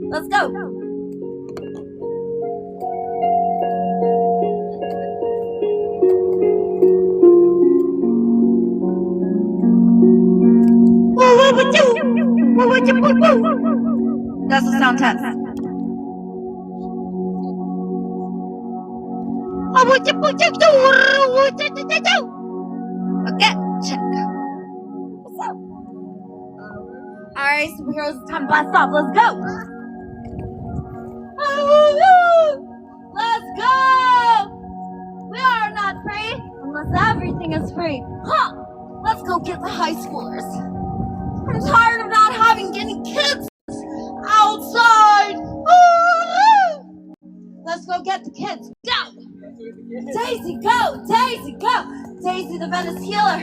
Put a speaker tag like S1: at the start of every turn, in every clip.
S1: Let's go. That's the sound test. Okay, check. What's up? Alright, superheroes, it's time to blast off. Let's go! Let's go! We are not free unless everything is free. Huh! Let's go get the high schoolers. I'm tired of not having any kids outside. Let's go get the kids. Go! Daisy, go! Daisy, go! Daisy, the Venice healer.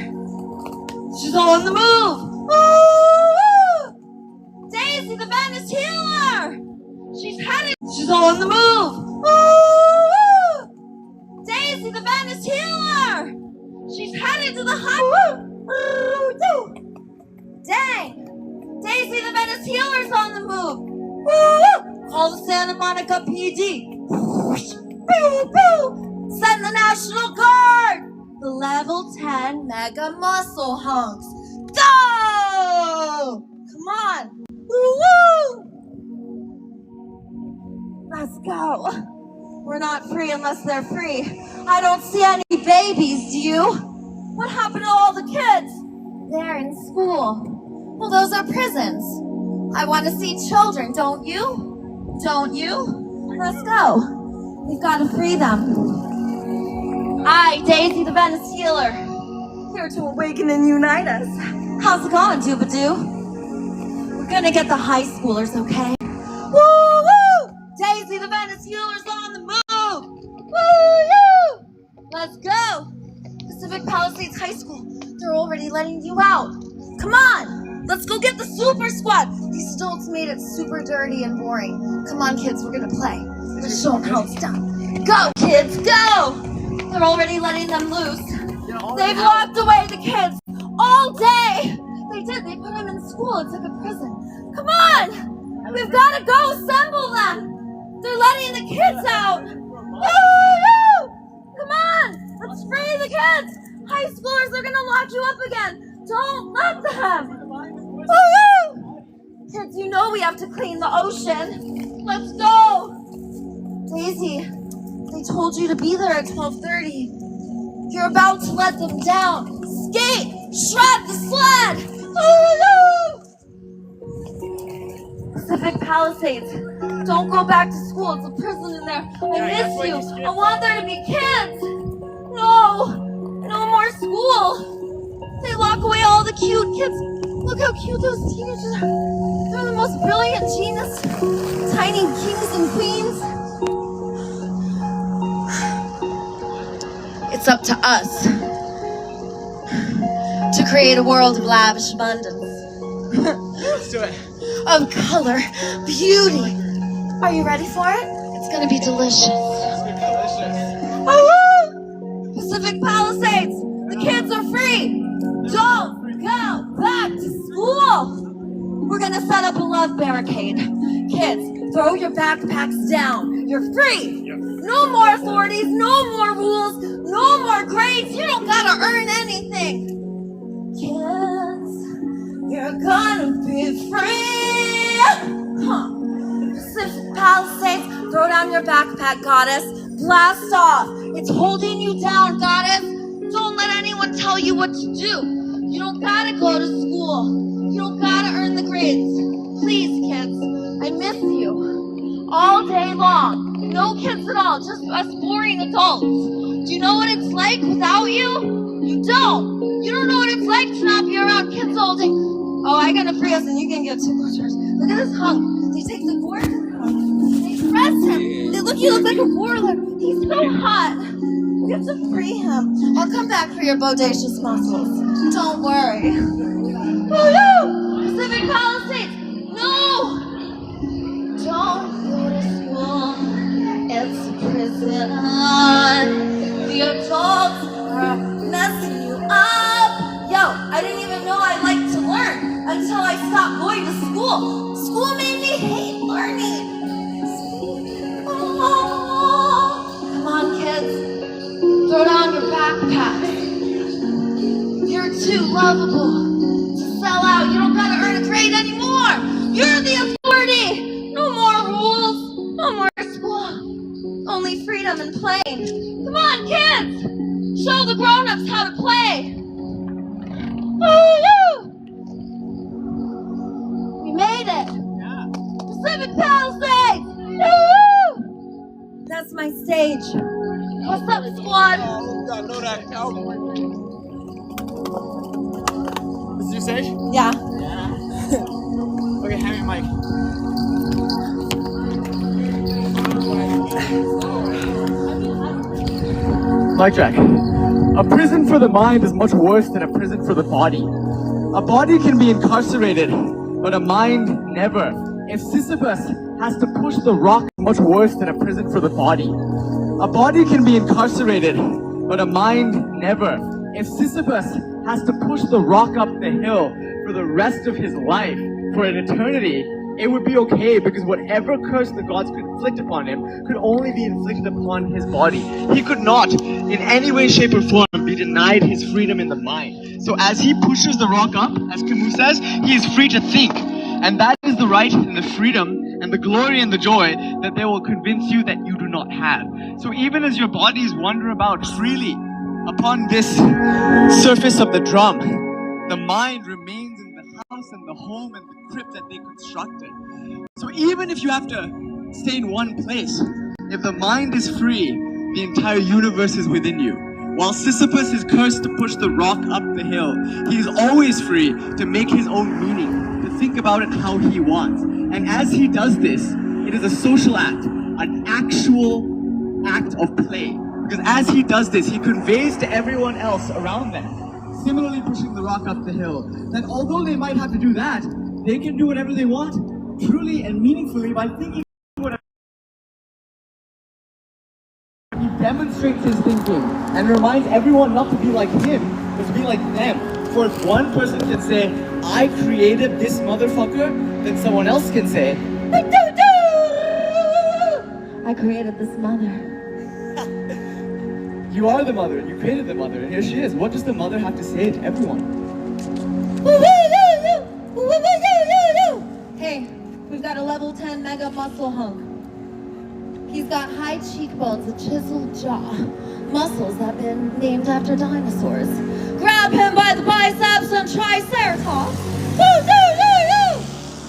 S1: She's on the move. Daisy, the Venice healer. She's headed. She's on the move. Daisy, the Venice healer. She's headed to the high. Dang! Daisy, the Venice healer's on the move. Call the Santa Monica PD. Send the National Guard. The level 10 mega muscle hunks. Go! Come on. Woo! Let's go. We're not free unless they're free. I don't see any babies, do you? What happened to all the kids? They're in school. Well, those are prisons. I want to see children, don't you? Don't you? Let's go. We've got to free them. I, Daisy the Venice healer, here to awaken and unite us. How's it going, Doobadoo? We're gonna get the high schoolers, okay? Woo-woo! Daisy the Venice healer's on the move! Woo-woo! Let's go! Pacific Palisades High School, they're already letting you out. Come on! Let's go get the super squad! These adults made it super dirty and boring. Come on, kids, we're gonna play. Let's show them how it's done. Go, kids, go! They're already letting them loose. They've locked away the kids all day. They did. They put them in school. It's like a prison. Come on! We've got to go assemble them. They're letting the kids out. Woo! Come on! Let's free the kids. High schoolers, they're going to lock you up again. Don't let them. Woo! Kids, you know we have to clean the ocean. Let's go. Daisy, they told you to be there at 12:30. You're about to let them down. Skate! Shred the sled! Pacific Palisades. Don't go back to school. It's a prison in there. I miss you. I want there to be kids. No. No more school. They lock away all the cute kids. Look how cute those teenagers are. They're the most brilliant genius. Tiny kings and queens. It's up to us to create a world of lavish abundance.
S2: Let's do it.
S1: Of color, beauty. Are you ready for it? It's gonna be delicious. Woo! Pacific Palisades, the kids are free. Don't go back to school. We're gonna set up a love barricade. Kids, throw your backpacks down. You're free. No more authorities, no more rules, no more grades. You don't gotta earn anything. Kids, you're gonna be free. Huh. Pacific Palisades, throw down your backpack, goddess. Blast off. It's holding you down, goddess. Don't let anyone tell you what to do. You don't gotta go to school. You don't gotta earn the grades. Please, kids, I miss you. All day long. No kids at all, just us boring adults. Do you know what it's like without you? You don't. You don't know what it's like to not be around kids all day. Oh, I gotta free us and you can get 2 quarters. Look at this hunk. They take the board, they press him. They look, you look like a warlord. He's so hot. We have to free him. I'll come back for your bodacious muscles. Don't worry. Oh no! Pacific Palisades! No! Don't go to school. It's a prison. The adults are messing you up. Yo, I didn't even know I liked to learn stop going to school. School made me hate learning. Oh, come on, kids. Throw down your backpacks. You're too lovable to sell out. You don't gotta earn a grade anymore. You're the authority. No more rules. No more school. Only freedom and playing. Come on, kids. Show the grown-ups how to play. Woo! We made it.
S2: Yeah.
S1: Pacific Palisades. Woo! That's my stage. What's up, squad?
S2: I know that cowboy. This is your stage?
S1: Yeah.
S2: Yeah. Okay, hand me a mic. Mic check. A prison for the mind is much worse than a prison for the body. A body can be incarcerated, but a mind never. If Sisyphus has to push the rock, much worse than a prison for the body. A body can be incarcerated, but a mind never. If Sisyphus has to push the rock up the hill for the rest of his life, for an eternity, it would be okay because whatever curse the gods could inflict upon him could only be inflicted upon his body. He could not, in any way, shape, or form, be denied his freedom in the mind. So as he pushes the rock up, as Camus says, he is free to think. And that is the right and the freedom and the glory and the joy that they will convince you that you do not have. So even as your bodies wander about freely upon this surface of the drum, the mind remains in the house and the home and the crypt that they constructed. So even if you have to stay in one place, if the mind is free, the entire universe is within you. While Sisyphus is cursed to push the rock up the hill, he is always free to make his own meaning, to think about it how he wants. And as he does this, it is a social act, an actual act of play. Because as he does this, he conveys to everyone else around them, similarly pushing the rock up the hill, that although they might have to do that, they can do whatever they want, truly and meaningfully, by thinking whatever. He demonstrates his thinking and reminds everyone not to be like him, but to be like them. For if one person can say, I created this motherfucker, then someone else can say,
S1: I created this mother.
S2: you are the mother, and you created the mother, and here she is. What does the mother have to say to everyone?
S1: Hey, we've got a level 10 mega muscle hunk. He's got high cheekbones, a chiseled jaw, muscles that have been named after dinosaurs. Grab him by the biceps and triceratops.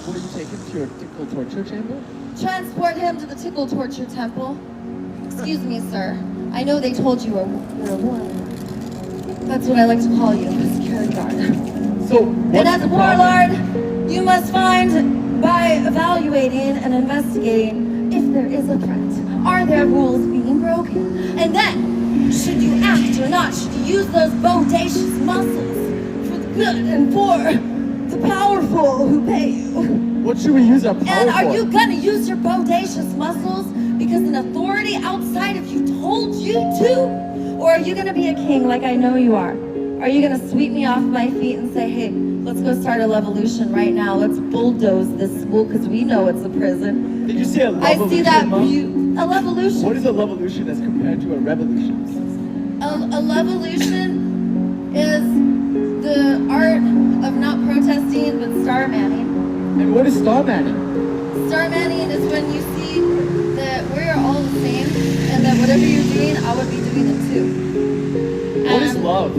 S2: Will you take him to your tickle torture chamber?
S1: Transport him to the tickle torture temple. Excuse me, sir. I know they told you you're a warlord. That's what I like to call you, a security guard.
S2: So,
S1: And as a warlord, you must find by evaluating and investigating if there is a threat. Are there rules being broken? And then, should you act or not? Should you use those bodacious muscles for the good and for the powerful who pay you?
S2: what should we use our power
S1: And are
S2: for?
S1: you gonna use your bodacious muscles because an authority outside of you told you to? Or are you gonna be a king like I know you are? Are you gonna sweep me off my feet and say, hey, let's go start a levolution right now. Let's bulldoze this school because we know it's a prison.
S2: Did you say a
S1: I
S2: levolution,
S1: see that
S2: Mom?
S1: a levolution.
S2: What is a levolution as compared to a revolution?
S1: A levolution is the art of not protesting but star manning.
S2: And what is star manning?
S1: Star manning is when you see that we're all the same and that whatever you're doing, I would be doing it too.
S2: What is love?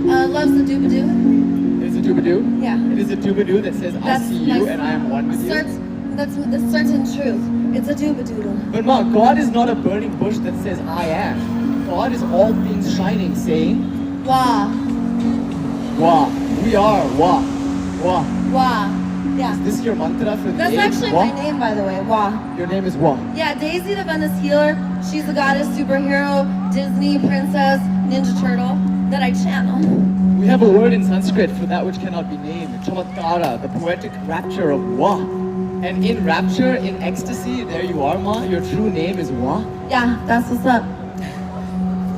S1: Love's the doobadoo.
S2: It is a doobadoo?
S1: Yeah.
S2: It is a doobadoo that says, I
S1: That's
S2: see
S1: nice.
S2: you and I am one with you.
S1: That's the certain truth. It's a doobadoodle.
S2: But Ma, God is not a burning bush that says, I am. God is all things shining, saying,
S1: Wah,
S2: Wah. We are Wah. Wah.
S1: wah. Yeah.
S2: Is this your mantra for the
S1: That's
S2: day?
S1: actually
S2: Wah?
S1: my name, by the way. Wah.
S2: Your name is Wah.
S1: Yeah, Daisy the Venice Healer. She's a goddess, superhero, Disney princess, Ninja Turtle that I channel.
S2: We have a word in Sanskrit for that which cannot be named, chamatkara, the poetic rapture of Wah. And in rapture, in ecstasy, there you are, Ma. Your true name is Wah.
S1: Yeah, that's what's up.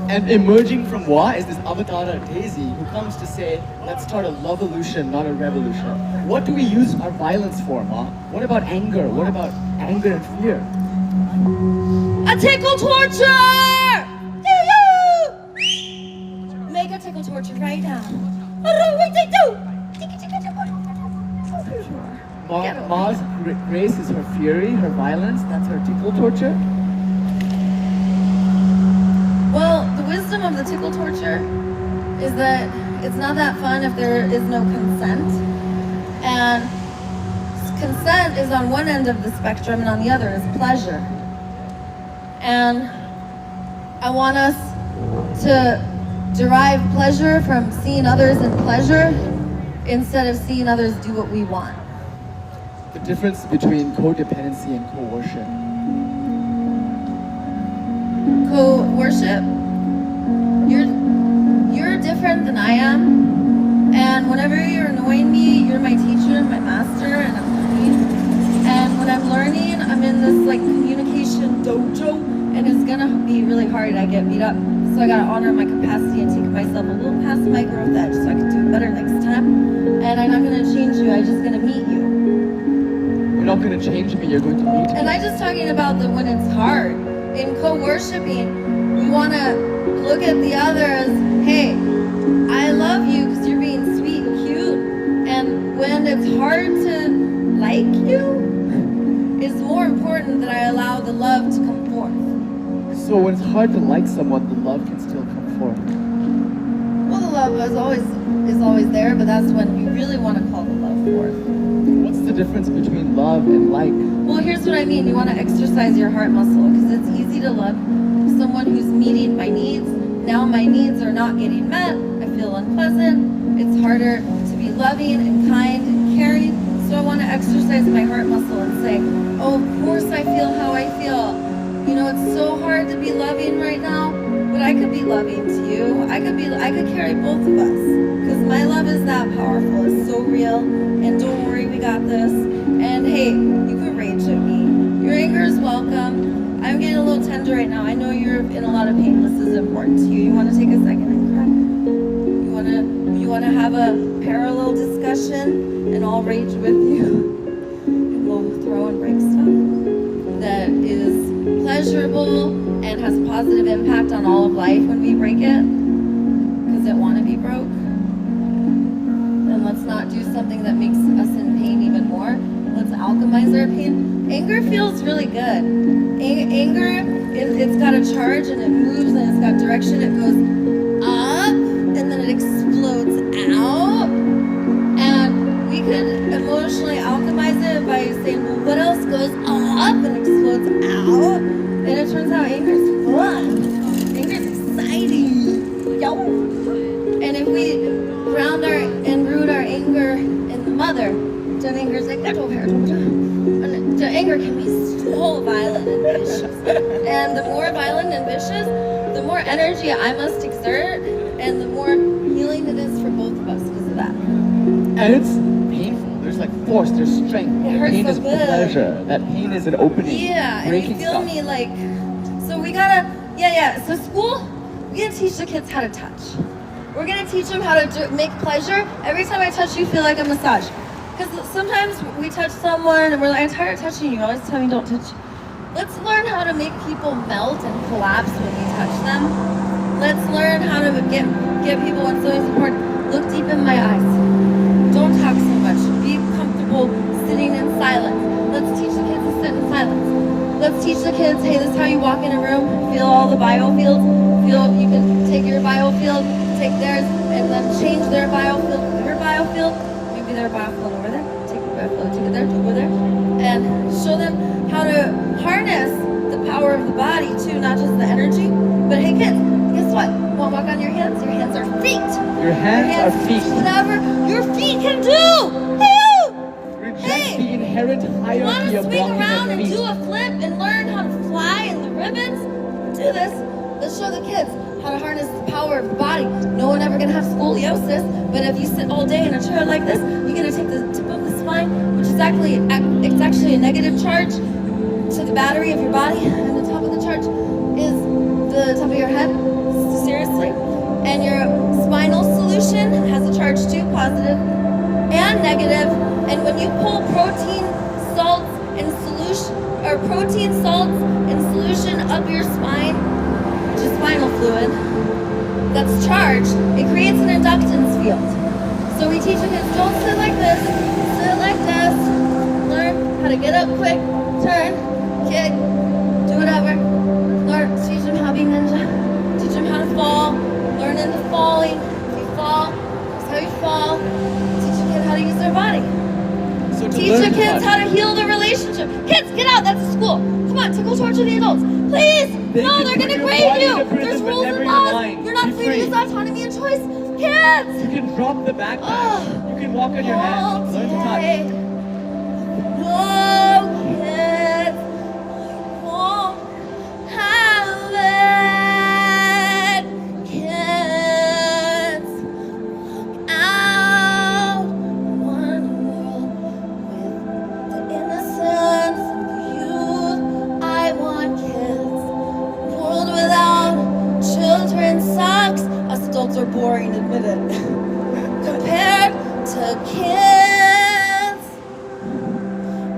S2: And emerging from Wah is this avatara Daisy who comes to say, let's start a love-evolution, not a revolution. What do we use our violence for, Ma? What about anger? What about anger and fear?
S1: A tickle torture! Make a tickle torture right now.
S2: Ma's grace is her fury, her violence, that's her tickle torture.
S1: Well, the wisdom of the tickle torture is that it's not that fun if there is no consent. And consent is on one end of the spectrum and on the other is pleasure. And I want us to derive pleasure from seeing others in pleasure instead of seeing others do what we want.
S2: The difference between codependency and coercion.
S1: Co-worship, you're different than I am, and whenever you're annoying me, you're my teacher, my master, and I'm learning. And when I'm learning, I'm in this like communication dojo, and it's gonna be really hard. I get beat up, so I gotta honor my capacity and take myself a little past my growth edge, so I can do it better next time. And I'm not gonna change you. I'm just gonna meet you.
S2: You're not going to change me, you're going to meet me.
S1: And I'm just talking about the when it's hard. In co-worshiping, we want to look at the other as, hey, I love you because you're being sweet and cute. And when it's hard to like you, it's more important that I allow the love to come forth.
S2: So when it's hard to like someone, the love can still come forth.
S1: Well, the love is always there, but that's when you really want to call the love forth.
S2: What's the difference between love and like?
S1: Well, here's what I mean. You want to exercise your heart muscle because it's easy to love someone who's meeting my needs. Now my needs are not getting met. I feel unpleasant. It's harder to be loving and kind and caring. So I want to exercise my heart muscle and say, oh, of course I feel how I feel. You know, it's so hard to be loving right now, but I could be loving to you. I could carry both of us because my love is that powerful. It's so real. And don't worry, we got this. And hey, you can rage at me. Your anger is welcome. I'm getting a little tender right now. I know you're in a lot of pain. This is important to you. You want to take a second and cry? You want to have a parallel discussion and I'll rage with you. And we'll throw and break stuff that is pleasurable and has a positive impact on all of life when we break it. Because it want to be broke. And let's not do something that makes us in pain even more. Let's alchemize our pain. Anger feels really good. Anger, it's got a charge and it moves and it's got direction. It goes up and then it explodes out. And we could emotionally alchemize it by saying, well, what else goes up and explodes out? And it turns out anger is fun. Anger is exciting. Yo. And if we ground and root our anger in the mother, then anger is like, and the anger can be so violent and vicious. And the more violent and vicious, the more energy I must exert, and the more healing it is for both of us because of that.
S2: And it's painful. There's like force, there's strength.
S1: It hurts
S2: pain
S1: so
S2: is
S1: good.
S2: pleasure. That pain is an opening.
S1: Yeah, and
S2: breaking
S1: you feel
S2: stuff.
S1: me like, so we gotta, so school, we gotta teach the kids how to touch. We're gonna teach them how to make pleasure. Every time I touch you, feel like a massage. Because sometimes we touch someone and we're like, I'm tired of touching you. Always tell me don't touch. Let's learn how to make people melt and collapse when we touch them. Let's learn how to get people when something's important. Look deep in my eyes. Don't talk so much. Be comfortable sitting in silence. Let's teach the kids to sit in silence. Let's teach the kids, hey, this is how you walk in a room. Feel all the biofields. You can take your biofield, take theirs, and then change their biofield with your biofield. Maybe their biofield over there. Take your biofield, take it there, over there. And show them how to harness the power of the body too, not just the energy. But hey kids, guess what? Want to walk on your hands? Your hands are feet.
S2: Your hands are feet.
S1: Whatever your feet can do.
S2: Reject the inherent
S1: Want
S2: hierarchy
S1: to
S2: of
S1: swing
S2: walking
S1: around
S2: at
S1: and
S2: feet.
S1: do a flip and learn how to fly in the ribbons? Do this. Let's show the kids how to harness the power of the body. No one ever gonna have scoliosis, but if you sit all day in a chair like this, you're gonna take the tip of the spine, which is it's actually a negative charge to the battery of your body, and the top of the charge is the top of your head. Seriously. And your spinal solution has a charge too, positive and negative. when you pull protein salts in solution up your spine, which is spinal fluid, that's charged, it creates an inductance field. So we teach the kids, don't sit like this, learn how to get up quick, turn, kick, do whatever. Learn, teach them how to be ninja, teach them how to fall, learn into falling. If you fall, that's how you fall. Teach your kid how to use their body.
S2: So to
S1: Teach
S2: learn
S1: your
S2: to
S1: kids
S2: touch-
S1: how to heal their relationship. Kids, get out, that's school. Come on, tickle torture the adults. Please!
S2: They
S1: No,
S2: can
S1: they're
S2: put
S1: gonna
S2: your
S1: grade
S2: body
S1: you!
S2: in a prison,
S1: There's
S2: but
S1: rules
S2: never
S1: and
S2: your
S1: laws.
S2: mind.
S1: You're not
S2: Be
S1: free to
S2: free.
S1: use autonomy and choice. Kids!
S2: You can drop the backpack.
S1: Oh.
S2: You can walk on your hands. Learn to touch.
S1: No, kids, won't have it. Kids, out one world with the innocence and the youth. I want kids. World without children sucks. Us adults are boring, admit it. Compared to kids.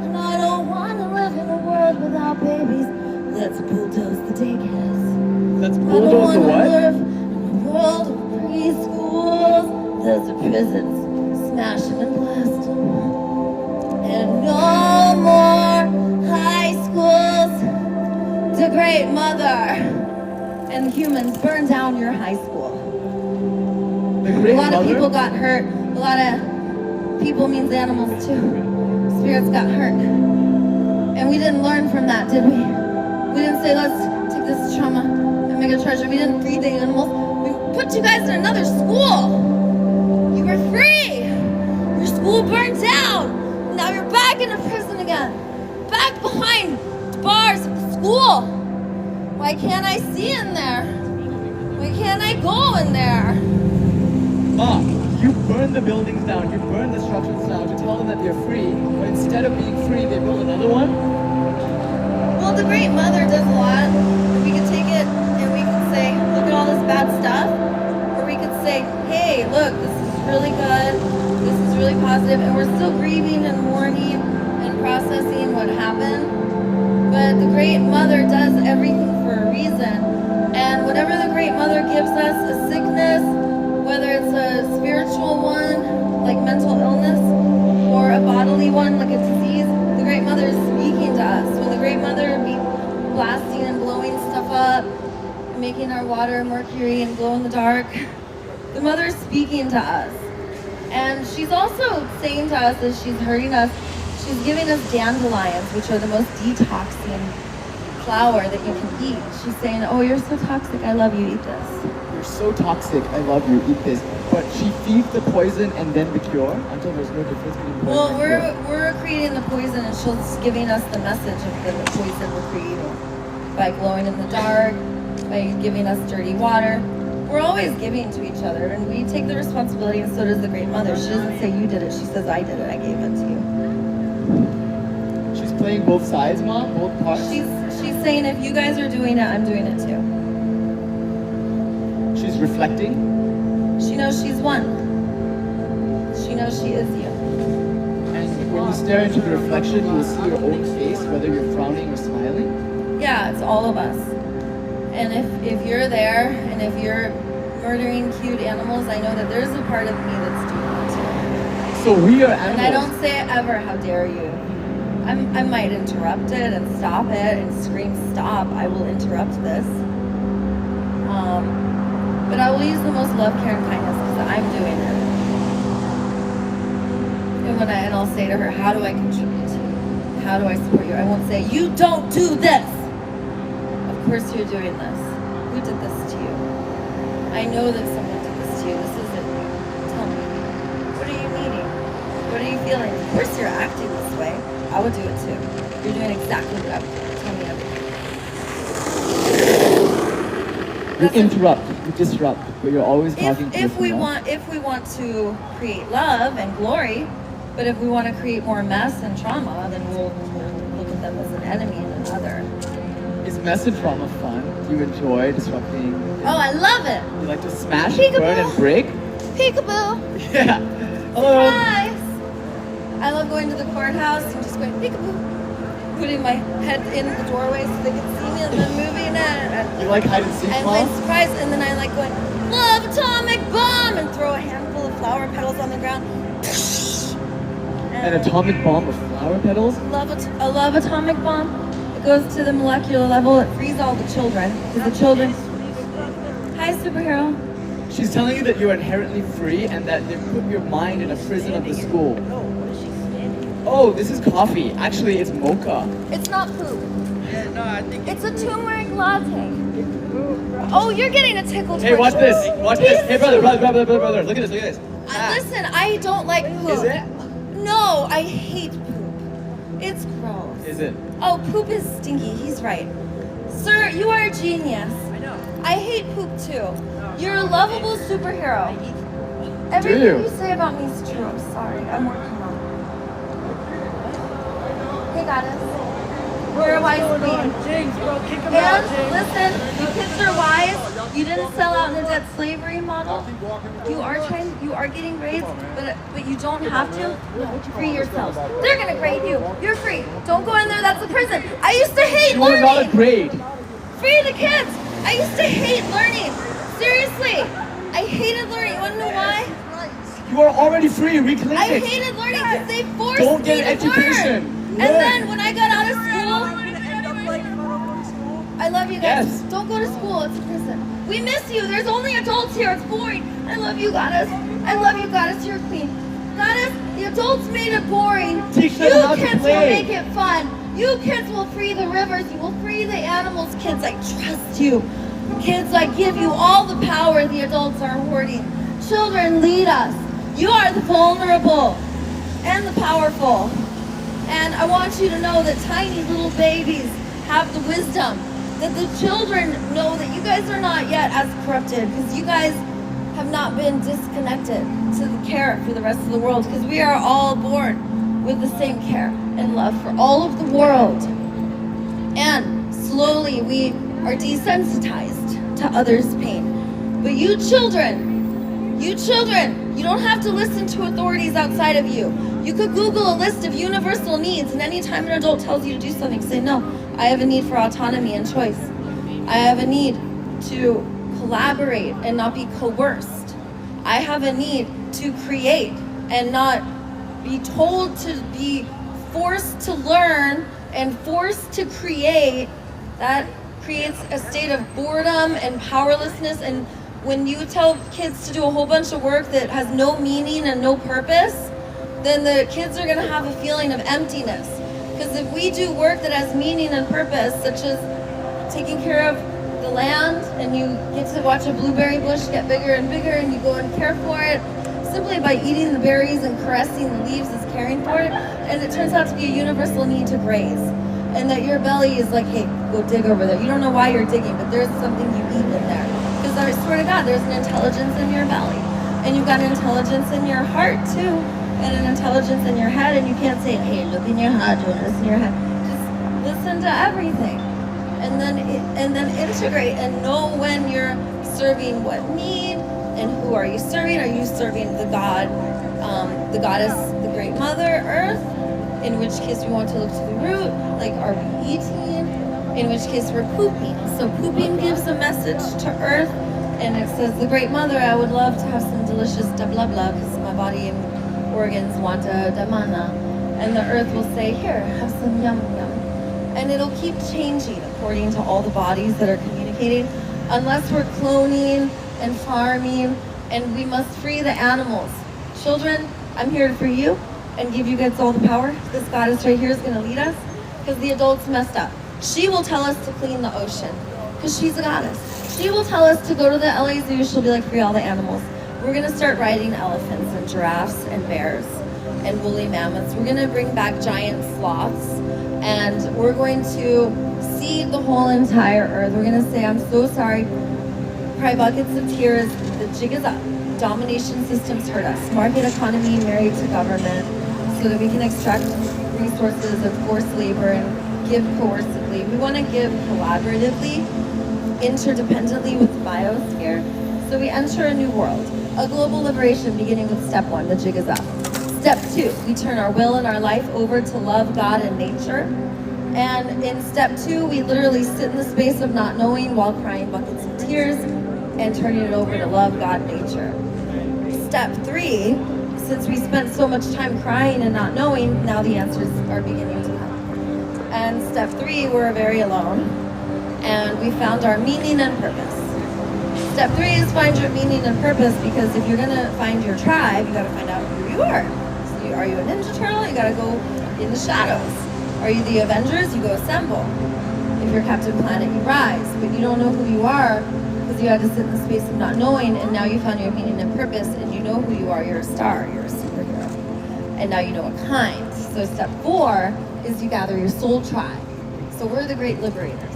S1: And I don't want to live in a world without babies. Let's bulldoze the daycares.
S2: Let's
S1: I don't
S2: bulldoze
S1: want
S2: the
S1: to
S2: what?
S1: live in a world of preschools. There's a prisons, smash them and blast them. And no more high schools. The great mother and humans burn down your high school.
S2: The
S1: A
S2: great
S1: lot of
S2: mother.
S1: people got hurt. A lot of people means animals too. Spirits got hurt. And we didn't learn from that, did we? We didn't say, let's take this trauma and make a treasure. We didn't feed the animals. We put you guys in another school. You were free. Your school burned down. Now you're back in a prison again. Back behind bars of the school. Why can't I see in there? Why can't I go in there?
S2: Mom, you burn the buildings down. You burn the structures down to tell them that they're free. But instead of being free, they build another one.
S1: Well, the Great Mother does a lot. We could take it and we could say, look at all this bad stuff. Or we could say, hey, look, this is really good. This is really positive. And we're still grieving and mourning and processing what happened. But the Great Mother does everything for a reason. And whatever the Great Mother gives us, a sickness, whether it's a spiritual one, like mental illness, or a bodily one, like a disease, the Great Mother is speaking to us. When the Great Mother be blasting and blowing stuff up, making our water mercury and glow in the dark, the Mother is speaking to us. And she's also saying to us as she's hurting us, she's giving us dandelions, which are the most detoxing flower that you can eat. She's saying, oh, you're so toxic, I love you, eat this.
S2: You're so toxic. I love you. Eat this. But she feeds the poison and then the cure until there's no difference between poison
S1: Well,
S2: and cure.
S1: we're creating the poison and she's giving us the message of the poison we're creating. By glowing in the dark, by giving us dirty water. We're always giving to each other and we take the responsibility and so does the Great Mother. She doesn't say you did it, she says I did it, I gave it to you.
S2: She's playing both sides, Mom? Both parts?
S1: She's saying if you guys are doing it, I'm doing it too.
S2: She's reflecting.
S1: She knows she's one. She knows she is you.
S2: And when you stare into the reflection, you will see your own face, whether you're frowning or smiling.
S1: Yeah, it's all of us. And if you're there and if you're murdering cute animals, I know that there's a part of me that's doing that too.
S2: So we are
S1: And I
S2: animals.
S1: don't say ever, how dare you. I might interrupt it and stop it and scream stop. I will interrupt this. But I will use the most love, care, and kindness because I'm doing it. And I'll say to her, how do I contribute? How do I support you? I won't say, you don't do this. Of course you're doing this. Who did this to you? I know that someone did this to you. This isn't you. Tell me. What are you needing? What are you feeling? Of course you're acting this way. I would do it too. You're doing exactly what I would do. Tell me everything.
S2: You interrupt, you disrupt, but you're always talking to
S1: If we
S2: someone else.
S1: want to create love and glory, but if we want to create more mess and trauma, then we'll look at them as an enemy and another.
S2: Is mess and trauma fun? Do you enjoy disrupting?
S1: Oh, I love it.
S2: You like to smash,
S1: Peekaboo.
S2: burn, and break?
S1: Peekaboo.
S2: Yeah. Hello.
S1: Surprise. I love going to the courthouse and just going peekaboo, putting my head in the doorway so they can see me and then moving it.
S2: You like hide and seek,
S1: And my
S2: Mom?
S1: surprise, and then I like going, love atomic bomb, and throw a handful of flower petals on the ground.
S2: An atomic bomb of flower petals?
S1: I love atomic bomb. It goes to the molecular level. It frees all the children. Because the children. Hi, superhero.
S2: She's telling you that you're inherently free and that they put your mind in a prison of the school. Oh, this is coffee. Actually, it's mocha.
S1: It's not poop.
S3: Yeah, no, I think
S1: It's a turmeric latte. Oh, you're getting a tickle.
S2: Hey, watch
S1: towards-
S2: this. Watch this. Hey, brother. Look at this. Look at this.
S1: Listen, I don't like poop.
S2: Is it?
S1: No, I hate poop. It's gross.
S2: Is it?
S1: Oh, poop is stinky. He's right. Sir, you are a genius.
S3: I know.
S1: I hate poop too. You're a lovable superhero. Everything
S2: you?
S1: you say about me is true. I'm sorry. I'm working on it. Hey, goddess. You're a wise queen.
S3: James, bro, kick him out,
S1: And
S3: James.
S1: listen, you kids are wise. You didn't sell out in a debt slavery model. You are getting grades, but you don't have to. Free yourselves. They're gonna grade you. You're free. Don't go in there. That's a prison. I used to hate
S2: You are
S1: learning.
S2: not a grade.
S1: Free the kids. I used to hate learning. Seriously, I hated learning. You wanna know why?
S2: You are already free. Reclaim
S1: I
S2: it.
S1: hated learning because they forced
S2: Don't
S1: me
S2: get an
S1: to learn.
S2: education.
S1: And
S2: Learn.
S1: then when I got out of school, I love you guys.
S2: Yes.
S1: Don't go to school. It's a prison. We miss you. There's only adults here. It's boring. I love you, goddess. I love you, goddess. You're a queen. Goddess, the adults made it boring.
S2: Teach them
S1: You
S2: how to
S1: kids will
S2: play.
S1: make it fun. You kids will free the rivers. You will free the animals. Kids, I trust you. Kids, I give you all the power the adults are hoarding. Children, lead us. You are the vulnerable and the powerful. And I want you to know that tiny little babies have the wisdom, that the children know that you guys are not yet as corrupted because you guys have not been disconnected to the care for the rest of the world because we are all born with the same care and love for all of the world. And slowly we are desensitized to others' pain. But you children, you don't have to listen to authorities outside of you. You could Google a list of universal needs, and anytime an adult tells you to do something, say, no, I have a need for autonomy and choice. I have a need to collaborate and not be coerced. I have a need to create and not be told to be forced to learn and forced to create. That creates a state of boredom and powerlessness. And when you tell kids to do a whole bunch of work that has no meaning and no purpose, then the kids are gonna have a feeling of emptiness. Because if we do work that has meaning and purpose, such as taking care of the land, and you get to watch a blueberry bush get bigger and bigger, and you go and care for it, simply by eating the berries and caressing the leaves is caring for it, and it turns out to be a universal need to graze. And that your belly is like, hey, go dig over there. You don't know why you're digging, but there's something you eat in there. Because I swear to God, there's an intelligence in your belly. And you've got an intelligence in your heart too. And an intelligence in your head. And you can't say, hey, look in your heart, don't listen in your head. Just listen to everything. And then integrate and know when you're serving what need and who are you serving. Are you serving the God, the goddess, the great mother, earth? In which case we want to look to the root, like are we eating? In which case we're pooping. So pooping gives a message to earth, and it says, the great mother, I would love to have some delicious da blah blah, because my body and organs want a da mana. And the earth will say, here, have some yum yum. And it'll keep changing according to all the bodies that are communicating, unless we're cloning and farming, and we must free the animals. Children, I'm here for you and give you guys all the power. This goddess right here is going to lead us because the adults messed up. She will tell us to clean the ocean because she's a goddess. She will tell us to go to the LA Zoo. She'll be like, free all the animals. We're going to start riding elephants and giraffes and bears and woolly mammoths. We're going to bring back giant sloths, and we're going to seed the whole entire earth. We're going to say, I'm so sorry. Cry buckets of tears. The jig is up. Domination systems hurt us. Market economy married to government, so that we can extract resources of forced labor and give coercively. We want to give collaboratively, interdependently with the biosphere. So we enter a new world, a global liberation beginning with step one, the jig is up. Step 2, we turn our will and our life over to love God and nature. And in step 2, we literally sit in the space of not knowing while crying buckets of tears and turning it over to love God and nature. Step 3, since we spent so much time crying and not knowing, now the answers are beginning to come. And step 3, we're very alone, and we found our meaning and purpose. Step 3 is find your meaning and purpose, because if you're gonna find your tribe, you gotta find out who you are. So are you a Ninja Turtle? You gotta go in the shadows. Are you the Avengers? You go assemble. If you're Captain Planet, you rise. But you don't know who you are because you had to sit in the space of not knowing, and now you found your meaning and purpose, and you know who you are. You're a star. You're a superhero. And now you know what kind. So step 4 is you gather your soul tribe. So we're the great liberators.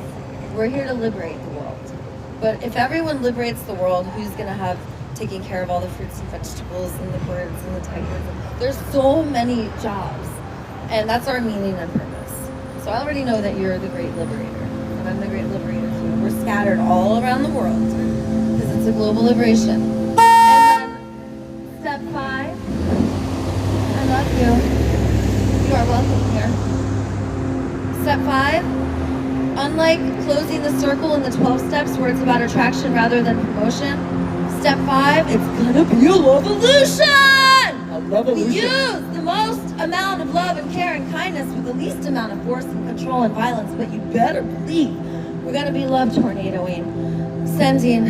S1: We're here to liberate the world. But if everyone liberates the world, who's going to have taking care of all the fruits and vegetables and the birds and the tigers? There's so many jobs. And that's our meaning and purpose. So I already know that you're the great liberator. And I'm the great liberator too. We're scattered all around the world because it's a global liberation. And then step 5. I love you. You are welcome here. Step 5. Unlike closing the circle in the 12 steps where it's about attraction rather than promotion, step 5, it's gonna be a love-evolution! We use the most amount of love and care and kindness with the least amount of force and control and violence, but you better believe we're gonna be love tornadoing, sending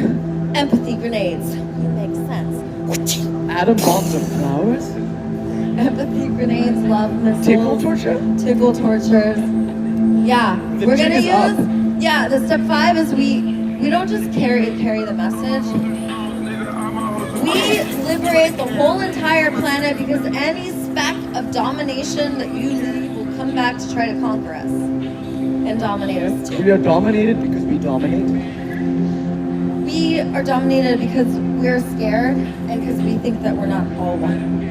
S1: empathy grenades. It makes sense.
S2: Atom bombs of flowers?
S1: Empathy grenades, love missiles.
S2: Tickle torture?
S1: Tickle tortures. Yeah,
S2: The
S1: we're
S2: jig
S1: gonna
S2: is up.
S1: use. Yeah, the step 5 is we don't just carry the message. We liberate the whole entire planet, because any speck of domination that you leave will come back to try to conquer us and dominate us too.
S2: We are dominated because we dominate.
S1: We are dominated because we're scared and because we think that we're not all one.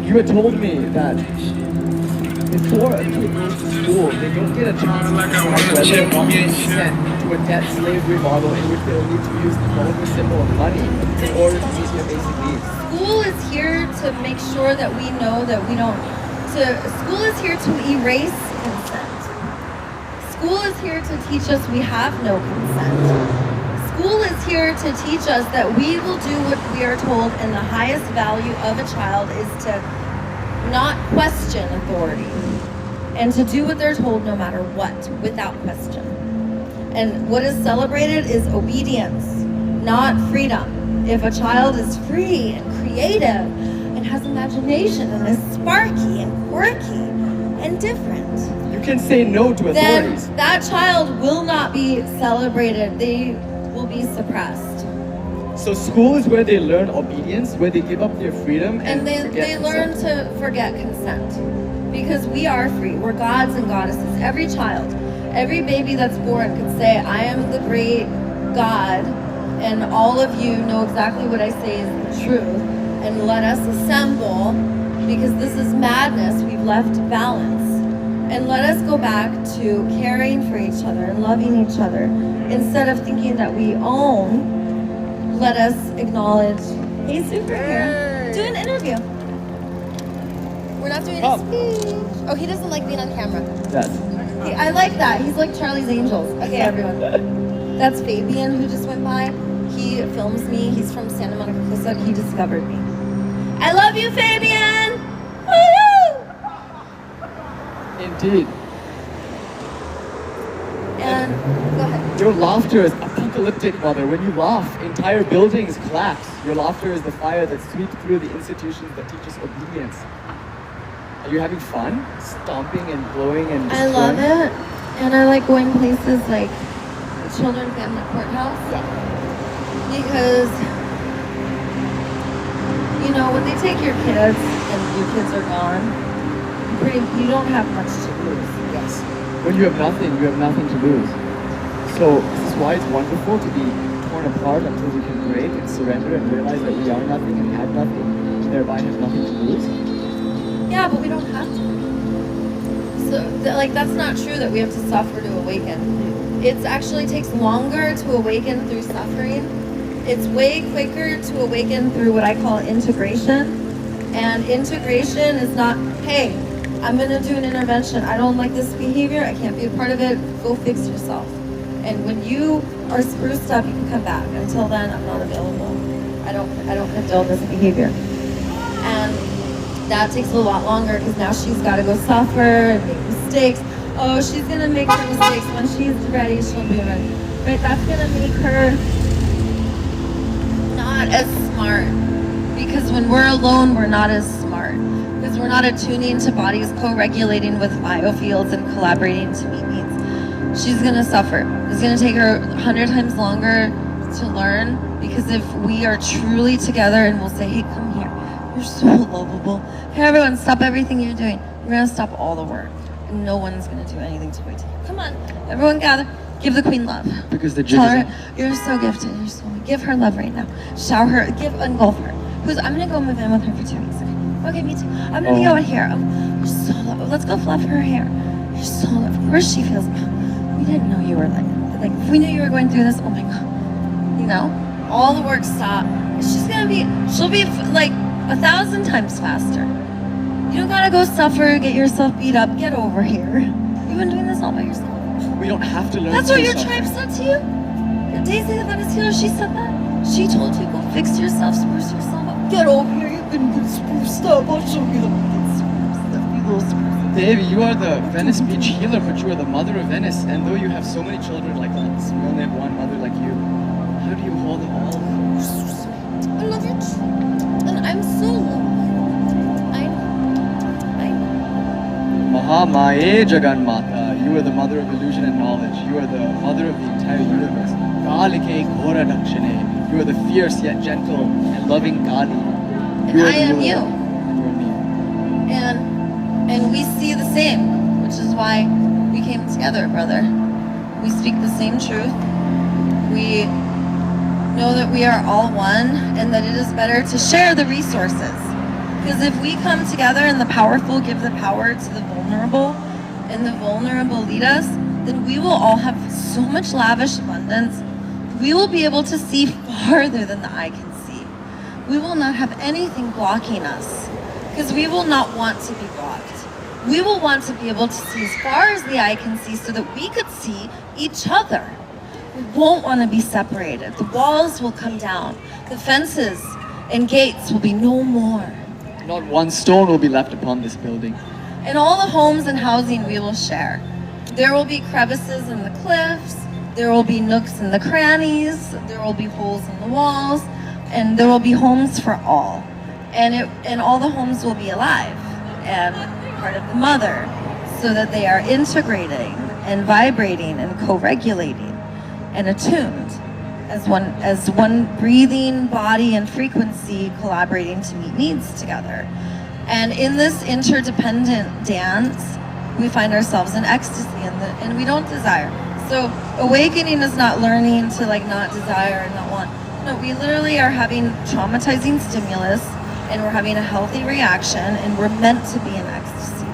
S2: You had told me that before a kid goes to school, they don't get a chance to decide whether or not to consent to a debt slavery model in which they'll need to use the vulgar symbol of money in order to meet their basic needs.
S1: School is here to make sure that we know that we don't. School is here to erase consent. School is here to teach us we have no consent. School is here to teach us that we will do what we are told, and the highest value of a child is to not question authority and to do what they're told no matter what, without question. And what is celebrated is obedience, not freedom. If a child is free and creative and has imagination and is sparky and quirky and different,
S2: You can say no to
S1: then
S2: authorities.
S1: that child will not be celebrated. They will be suppressed.
S2: So school is where they learn obedience, where they give up their freedom
S1: And they
S2: forget
S1: learn
S2: consent.
S1: to forget consent. Because we are free. We're gods and goddesses. Every child, every baby that's born can say, I am the great God, and all of you know exactly what I say is the truth. And let us assemble, because this is madness. We've left balance. And let us go back to caring for each other and loving each other. Instead of thinking that we own, let us acknowledge, hey, superhero, do an interview. We're not doing a speech. Oh, he doesn't like being on camera.
S2: Yes.
S1: I like that. He's like Charlie's Angels. Okay, everyone. That's Fabian who just went by. He films me. He's from Santa Monica Costa. He discovered me. I love you, Fabian! Woo!
S2: Indeed.
S1: And go ahead.
S2: Your laughter is apocalyptic, mother. When you laugh, entire buildings collapse. Your laughter is the fire that sweeps through the institutions that teach us obedience. Are you having fun? Stomping and blowing and
S1: I love
S2: destroying?
S1: it. And I like going places like the Children's Family Courthouse. Because, you know, when they take your kids and your kids are gone, you don't have much to lose.
S2: Yes. When you have nothing to lose. So this is why it's wonderful to be torn apart until we can break and surrender and realize that we are nothing and have nothing, and thereby have nothing to lose.
S1: Yeah, but we don't have to. So, that's not true that we have to suffer to awaken. It actually takes longer to awaken through suffering, it's way quicker to awaken through what I call integration. And integration is not, hey, I'm gonna do an intervention. I don't like this behavior. I can't be a part of it. Go fix yourself. And when you are spruced up, you can come back. Until then, I'm not available. I don't condone this behavior. And that takes a lot longer because now she's got to go suffer and make mistakes. Oh, she's gonna make her mistakes. When she's ready, she'll be ready. Right? That's gonna make her not as smart. Because when we're alone, we're not as smart. Because we're not attuning to bodies co-regulating with biofields and collaborating to meet needs. She's gonna suffer. It's gonna take her 100 times longer to learn. Because if we are truly together and we'll say, hey, come here. You're so lovable. Hey, everyone, stop everything you're doing. We're gonna stop all the work. And no one's gonna do anything to wait. Come on, everyone gather. Give the queen love.
S2: Because the jig
S1: Tell
S2: is
S1: her, you're so gifted. You're so, give her love right now. Shower her, engulf her. I'm gonna go move in with her for 2 weeks. Okay, me too. I'm gonna go in here. You're so lovely. Let's go fluff her hair. You're so lovely. Of course she feels, we didn't know you were like, if we knew you were going through this, oh my God. You know, all the work stopped. She'll be like 1,000 times faster. You don't gotta go suffer, get yourself beat up, get over here. You've been doing this all by yourself.
S2: We don't have to learn.
S1: That's
S2: to
S1: what your
S2: suffer.
S1: tribe said to you? Daisy the Venice healer, she said that? She told you, go fix yourself, spruce yourself up. Get over here, you've been spruced up. I'll show you how to get spruced up, you little spruce.
S2: Devi, you are the Venice Beach healer, but you are the mother of Venice. And though you have so many children like us, we only have one mother like you. How do you hold them all?
S1: You're so sweet. I love you too. And I'm so lonely. I know.
S2: Mahamaye Jagan Mata, you are the mother of illusion and knowledge. You are the mother of the entire universe. Kalike Ghora Dakshine. You are the fierce yet gentle and loving Kali.
S1: And I am you.
S2: And you are me.
S1: And we see the same, which is why we came together, brother. We speak the same truth. We know that we are all one and that it is better to share the resources. Because if we come together and the powerful give the power to the vulnerable and the vulnerable lead us, then we will all have so much lavish abundance. We will be able to see farther than the eye can see. We will not have anything blocking us because we will not want to be blocked. We will want to be able to see as far as the eye can see so that we could see each other. We won't want to be separated. The walls will come down. The fences and gates will be no more.
S2: Not one stone will be left upon this building.
S1: And all the homes and housing we will share. There will be crevices in the cliffs. There will be nooks in the crannies. There will be holes in the walls. And there will be homes for all. And all the homes will be alive and part of the mother so that they are integrating and vibrating and co-regulating and attuned as one breathing body and frequency collaborating to meet needs together. And in this interdependent dance, we find ourselves in ecstasy and we don't desire. So awakening is not learning to not desire and not want. No, we literally are having traumatizing stimulus and we're having a healthy reaction and we're meant to be in ecstasy.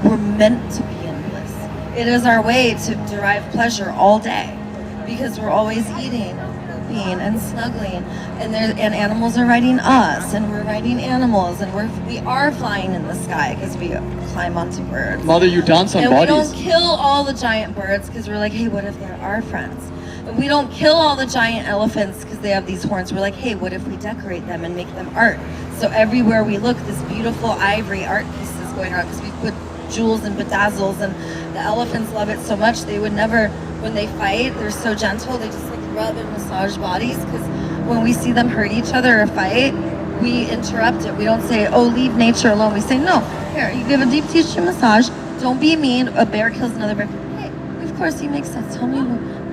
S1: We're meant to be in bliss. It is our way to derive pleasure all day because we're always eating, pooping, and snuggling, and animals are riding us, and we're riding animals, and we are flying in the sky because we climb onto birds.
S2: Mother, you dance on
S1: And
S2: bodies.
S1: we don't kill all the giant birds because we're like, hey, what if they're our friends? And we don't kill all the giant elephants because they have these horns. We're like, hey, what if we decorate them and make them art? So everywhere we look, this beautiful ivory art piece is going on because we put jewels and bedazzles, and the elephants love it so much they would never, when they fight, they're so gentle, they just rub and massage bodies because when we see them hurt each other or fight, we interrupt it. We don't say, oh, leave nature alone. We say, no, here, you give a deep tissue massage. Don't be mean. A bear kills another bear. Hey, of course he makes sense. Tell me,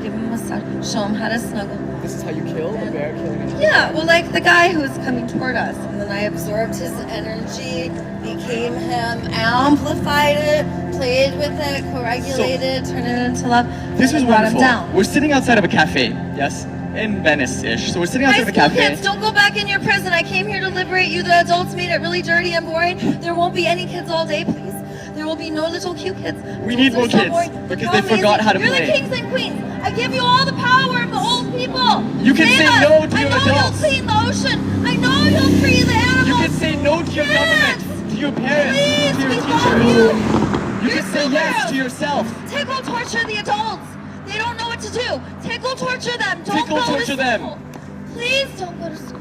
S1: give him a massage. Show him how to snuggle.
S2: This is how you kill a bear killing a
S1: Yeah, well, like the guy who was coming toward us, and then I absorbed his energy, became him, amplified it, played with it, co-regulated, turned it into love.
S2: This
S1: and
S2: was
S1: brought him
S2: wonderful.
S1: down.
S2: We're sitting outside of a cafe, yes? In Venice-ish. So we're sitting outside
S1: High
S2: of a
S1: school
S2: cafe.
S1: kids, don't go back in your prison. I came here to liberate you. The adults made it really dirty and boring. There won't be any kids all day, please. There will be no little cute kids.
S2: We need more
S1: Adults are so
S2: kids,
S1: boring.
S2: because
S1: You're
S2: they
S1: amazing.
S2: forgot how to
S1: You're
S2: play.
S1: the kings and queens. I give you all the power of the old people.
S2: You can
S1: Save
S2: say
S1: us.
S2: no to your
S1: I know
S2: adults.
S1: you'll clean the ocean. I know you'll free the animals.
S2: You can say no to your government, to your parents,
S1: Please,
S2: to your
S1: we
S2: teachers.
S1: love you.
S2: You
S1: You're
S2: can say yes
S1: superheroes.
S2: to yourself.
S1: Tickle torture the adults. They don't know what to do. Tickle torture them. Don't
S2: Tickle
S1: go
S2: torture
S1: to
S2: them.
S1: school. Please don't go to school.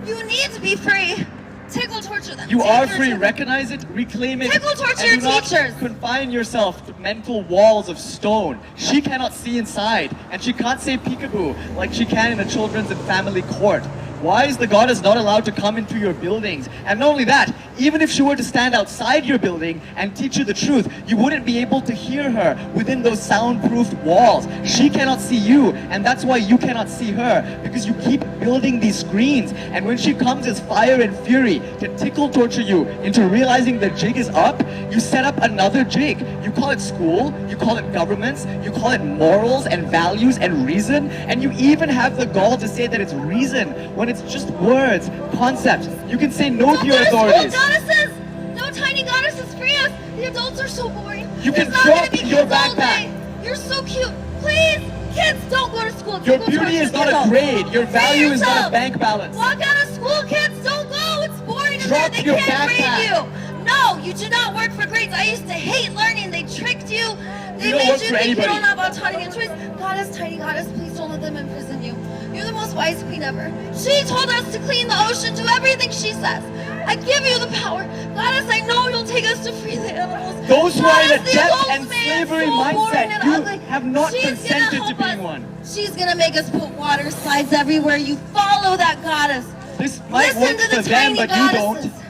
S1: You need to be free. Tickle torture them.
S2: You
S1: Take
S2: are
S1: their
S2: free.
S1: tickle.
S2: Recognize it, reclaim it,
S1: Tickle torture
S2: and do
S1: your
S2: not
S1: teachers.
S2: confine yourself to mental walls of stone. She cannot see inside, and she can't say peekaboo like she can in a children's and family court. Why is the goddess not allowed to come into your buildings? And not only that, even if she were to stand outside your building and teach you the truth, you wouldn't be able to hear her within those soundproofed walls. She cannot see you, and that's why you cannot see her, because you keep building these screens. And when she comes as fire and fury to tickle torture you into realizing the jig is up, you set up another jig. You call it school, you call it governments, you call it morals and values and reason, and you even have the gall to say that it's reason when it's just words, concepts. You can say no
S1: Don't
S2: to your
S1: go to school,
S2: authorities.
S1: goddesses. No tiny goddesses free us. The adults are so boring.
S2: You can
S1: It's not
S2: drop
S1: gonna be
S2: your
S1: kids all
S2: backpack.
S1: day. You're so cute. Please, kids, don't go to school.
S2: Your
S1: Tickle
S2: beauty
S1: torture
S2: is not
S1: the
S2: a
S1: adults.
S2: grade. Your
S1: Free
S2: value is not a
S1: yourself.
S2: bank balance.
S1: Walk out of school, kids. Don't go. It's boring in
S2: Drop
S1: there. They
S2: your
S1: can't
S2: backpack.
S1: read you. No, you do not work for grades. I used to hate learning. They tricked you. They
S2: You don't
S1: made
S2: work
S1: you
S2: for
S1: think
S2: anybody.
S1: you don't know about autonomy and choice. Goddess, tiny goddess, please don't let them imprison you. You're the most wise queen ever. She told us to clean the ocean, do everything she says. I give you the power. Goddess, I know you'll take us to free the animals.
S2: Those who are in a
S1: Goddess, the
S2: death
S1: adults
S2: and
S1: made us
S2: slavery
S1: so boring
S2: mindset,
S1: and
S2: you
S1: ugly.
S2: have not
S1: She's gonna
S2: consented to
S1: help
S2: being
S1: us.
S2: one.
S1: She's gonna make us put water slides everywhere. You follow that goddess.
S2: This might
S1: Listen
S2: work
S1: to the
S2: for them,
S1: tiny
S2: but you
S1: goddesses.
S2: don't.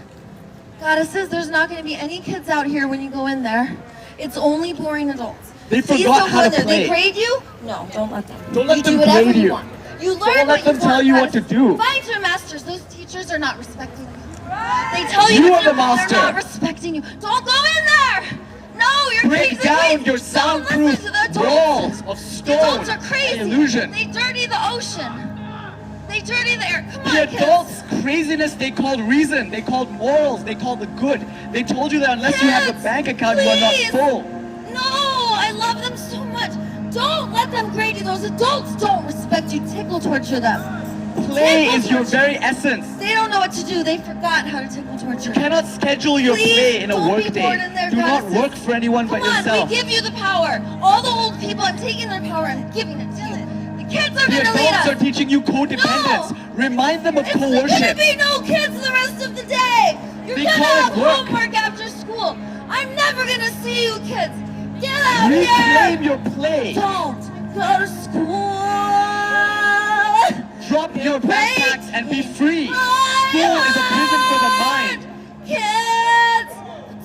S1: Goddesses, there's not going to be any kids out here when you go in there. It's only boring adults.
S2: They
S1: Please
S2: forgot
S1: don't
S2: how
S1: go in
S2: to
S1: there. They
S2: play.
S1: grade you? No, don't let them.
S2: Don't let
S1: you
S2: them
S1: do whatever
S2: grade
S1: you
S2: you.
S1: want. You learn
S2: Don't let
S1: what
S2: them
S1: you
S2: tell
S1: want,
S2: you what
S1: goddess.
S2: to do.
S1: Find your masters. Those teachers are not respecting you. They tell you
S2: You
S1: to
S2: are the
S1: do,
S2: master.
S1: they're not respecting you. Don't go in there. No, you're
S2: Break
S1: crazy.
S2: down
S1: Please
S2: your
S1: don't listen
S2: soundproof
S1: to the adults.
S2: walls of
S1: The
S2: stone
S1: adults are crazy.
S2: and illusion.
S1: They dirty the ocean. They dirty the air. Come
S2: The
S1: on, kids.
S2: adults' craziness they called reason, they called morals, they called the good. They told you that unless you have a
S1: Kids,
S2: bank account, you are not
S1: please.
S2: full.
S1: No, I love them so much. Don't let them grade you. Those adults don't respect you. Tickle torture them.
S2: Play
S1: Tickle
S2: is your
S1: torture.
S2: very essence.
S1: They don't know what to do. They forgot how to tickle torture.
S2: You cannot schedule your
S1: Please
S2: play in a
S1: don't be
S2: work
S1: bored
S2: day.
S1: in there,
S2: Do not
S1: goddesses.
S2: work for anyone
S1: Come
S2: but
S1: on,
S2: yourself.
S1: we give you the power. All the old people, I'm taking their power and giving it to you. The kids are
S2: The
S1: going to lead
S2: adults
S1: us.
S2: are teaching you codependence.
S1: No.
S2: Remind them of
S1: It's going to
S2: coercion.
S1: be no kids the rest of the day. You're
S2: They
S1: going to
S2: call it
S1: have
S2: work.
S1: homework after school. I'm never going to see you kids. Get out
S2: Reclaim
S1: here.
S2: your play.
S1: Don't go to school.
S2: Drop your backpacks and be free. School is a prison for the mind.
S1: Kids,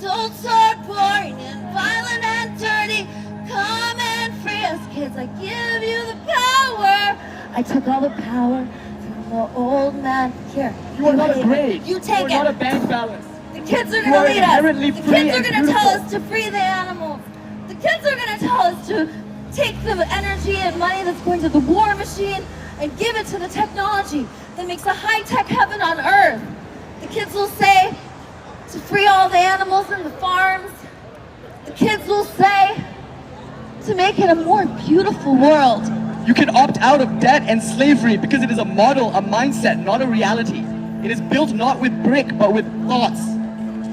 S1: adults are boring and violent and dirty. Come and free us, kids. I give you the power. I took all the power from the old man. Here,
S2: You are not a
S1: take it.
S2: grade.
S1: You
S2: You
S1: take
S2: are not a
S1: it.
S2: bank balance.
S1: The kids are
S2: You
S1: going to
S2: are
S1: lead us.
S2: inherently
S1: The
S2: free
S1: kids are
S2: and
S1: going to tell
S2: beautiful.
S1: us to free the animals. The kids are going to tell us to take the energy and money that's going to the war machine and give it to the technology that makes a high-tech heaven on earth. The kids will say to free all the animals in the farms. The kids will say to make it a more beautiful world.
S2: You can opt out of debt and slavery because it is a model, a mindset, not a reality. It is built not with brick, but with thoughts.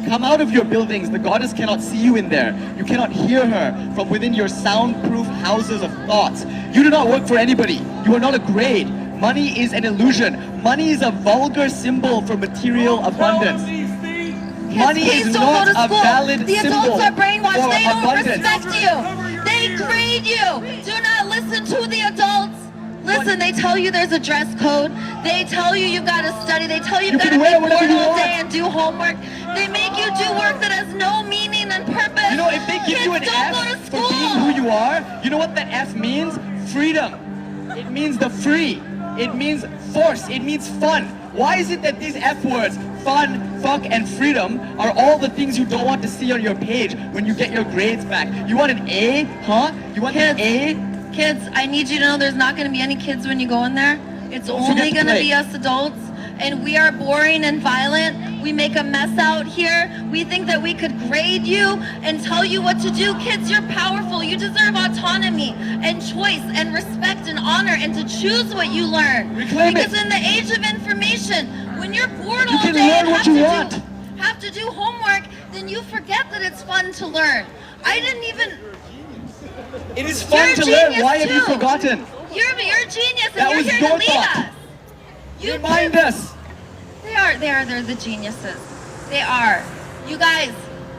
S2: Come out of your buildings. The goddess cannot see you in there. You cannot hear her from within your soundproof houses of thoughts. You do not work for anybody. You are not a grade. Money is an illusion. Money is a vulgar symbol for material abundance.
S1: Kids,
S2: Money
S1: please
S2: is
S1: don't
S2: not
S1: go to
S2: a
S1: school.
S2: valid
S1: The
S2: symbol
S1: adults are brainwashed.
S2: for
S1: They don't
S2: abundance.
S1: respect you. They grade you. Do not listen to the adults. Listen, they tell you there's a dress code. They tell you you've got to study. They tell you
S2: You
S1: you've got
S2: can
S1: to
S2: wear
S1: be
S2: whatever
S1: bored
S2: you
S1: all
S2: want.
S1: day and do homework. They make you do work that has no meaning and purpose.
S2: You know, if they give
S1: Kids
S2: you an
S1: don't go to
S2: F for being who
S1: school.
S2: you are, you know what that F means? Freedom. It means the free. It means force. It means fun. Why is it that these F words, fun, fuck, and freedom, are all the things you don't want to see on your page when you get your grades back? You want an A, huh? You want
S1: Kids.
S2: an A?
S1: Kids, I need you to know there's not going to be any kids when you go in there. It's
S2: Don't
S1: only
S2: forget to
S1: going to
S2: play.
S1: be us adults. and we are boring and violent. We make a mess out here. We think that we could grade you and tell you what to do. Kids, you're powerful. You deserve autonomy and choice and respect and honor and to choose what you learn.
S2: Reclaim
S1: because
S2: it.
S1: in the age of information, when you're bored
S2: You
S1: all
S2: can
S1: day
S2: learn
S1: and
S2: what you want.
S1: have to do homework, then you forget that it's fun to learn. I didn't even...
S2: It is fun
S1: You're
S2: to
S1: a
S2: learn.
S1: genius
S2: Why have you
S1: too.
S2: forgotten?
S1: You're a genius, and
S2: That
S1: you're
S2: was
S1: here
S2: your
S1: to lead
S2: thought.
S1: us. You
S2: Remind
S1: kids-
S2: us.
S1: They're the geniuses. They are. You guys,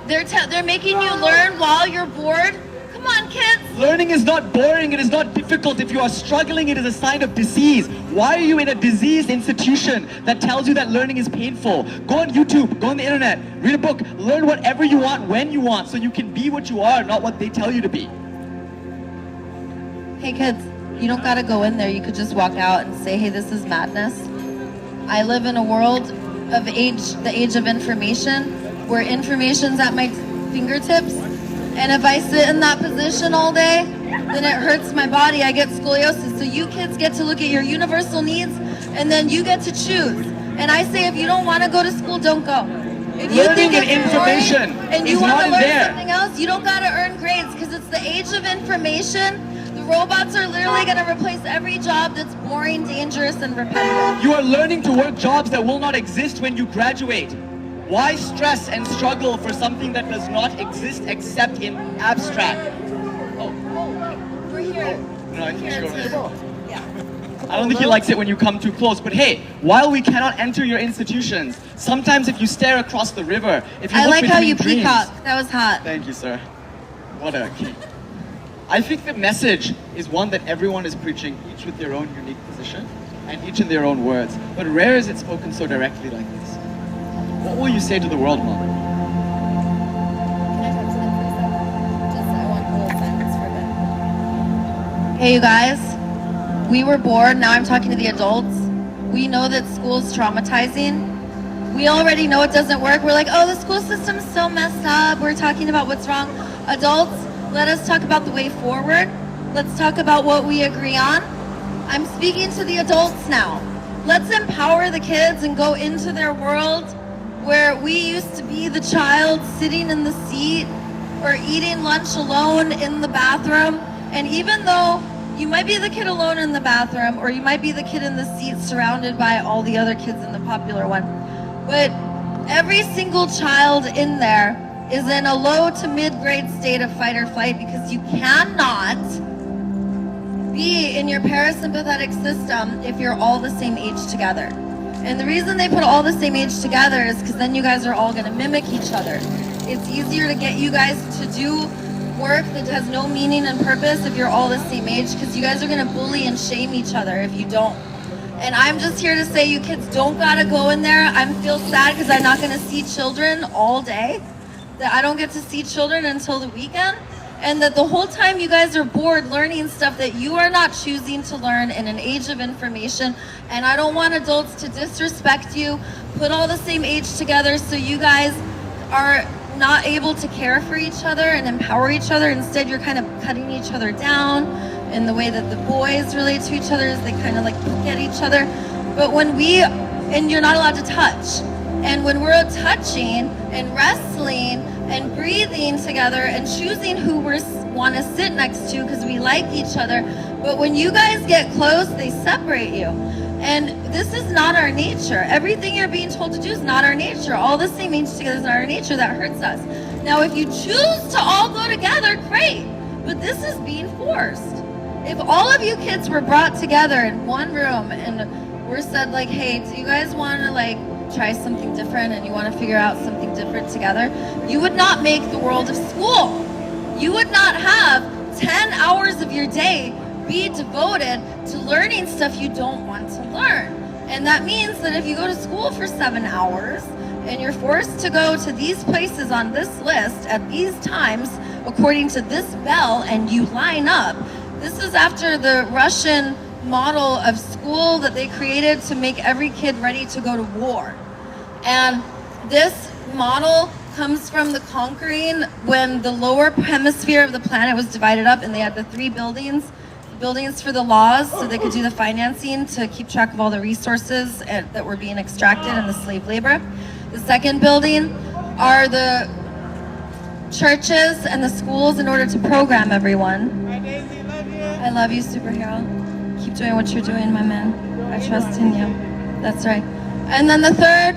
S1: they're making you learn while you're bored. Come on, kids.
S2: Learning is not boring, it is not difficult. If you are struggling, it is a sign of disease. Why are you in a diseased institution that tells you that learning is painful? Go on YouTube, go on the internet, read a book, learn whatever you want, when you want, so you can be what you are, not what they tell you to be.
S1: Hey kids, you don't gotta go in there. You could just walk out and say, hey, this is madness. I live in a world of the age of information, where information's at my fingertips. And if I sit in that position all day, then it hurts my body. I get scoliosis. So you kids get to look at your universal needs, and then you get to choose. And I say, if you don't want to go to school, don't go. If you
S2: Learning
S1: think
S2: and
S1: it's
S2: information
S1: boring and you
S2: is
S1: want
S2: not
S1: to
S2: in
S1: learn
S2: there.
S1: something else, you don't got to earn grades, because it's the age of information. The robots are literally going to replace every job that's boring, dangerous, and repetitive.
S2: You are learning to work jobs that will not exist when you graduate. Why stress and struggle for something that does not exist except in abstract? Oh,
S1: We're here.
S2: no, I think you
S1: Here
S2: should go
S1: to-
S2: there.
S1: yeah.
S2: I don't think he likes it when you come too close, but hey, while we cannot enter your institutions, sometimes if you stare across the river, if you
S1: I
S2: look
S1: like how
S2: between
S1: you
S2: dreams,
S1: peacock. That was hot.
S2: Thank you, sir. What a king. I think the message is one that everyone is preaching, each with their own unique position, and each in their own words. But rare is it spoken so directly like this. What will you say to the world, Mom?
S1: Can I talk to them for a second? Just, I want a little silence for a bit. Hey, you guys. We were bored. Now I'm talking to the adults. We know that school's traumatizing. We already know it doesn't work. We're like, oh, the school system's so messed up. We're talking about what's wrong. Adults, let us talk about the way forward. Let's talk about what we agree on. I'm speaking to the adults now. Let's empower the kids and go into their world where we used to be the child sitting in the seat or eating lunch alone in the bathroom. And even though you might be the kid alone in the bathroom, or you might be the kid in the seat surrounded by all the other kids in the popular one, but every single child in there is in a low to mid-grade state of fight or flight, because you cannot be in your parasympathetic system if you're all the same age together. And the reason they put all the same age together is because then you guys are all going to mimic each other. It's easier to get you guys to do work that has no meaning and purpose if you're all the same age, because you guys are going to bully and shame each other if you don't. And I'm just here to say, you kids don't got to go in there. I feel sad because I'm not going to see children all day. That I don't get to see children until the weekend. And that the whole time you guys are bored learning stuff that you are not choosing to learn in an age of information. And I don't want adults to disrespect you, put all the same age together so you guys are not able to care for each other and empower each other. Instead, you're kind of cutting each other down in the way that the boys relate to each other, is they kind of like look at each other. But and you're not allowed to touch. And when we're touching and wrestling and breathing together and choosing who we want to sit next to because we like each other, but when you guys get close, they separate you. And this is not our nature. Everything you're being told to do is not our nature. All the same age together is not our nature. That hurts us. Now, if you choose to all go together, great. But this is being forced. If all of you kids were brought together in one room and we're said like, hey, do you guys want to like try something different and you want to figure out something different together, you would not make the world of school. You would not have 10 hours of your day be devoted to learning stuff you don't want to learn. And that means that if you go to school for 7 hours and you're forced to go to these places on this list at these times according to this bell and you line up, this is after the Russian model of school that they created to make every kid ready to go to war. And this model comes from the conquering when the lower hemisphere of the planet was divided up and they had the 3 buildings, buildings for the laws so they could do the financing to keep track of all the resources that were being extracted in the slave labor. The second building are the churches and the schools in order to program everyone. I love you, superhero. Keep doing what you're doing, my man. I trust in you. That's right. And then the third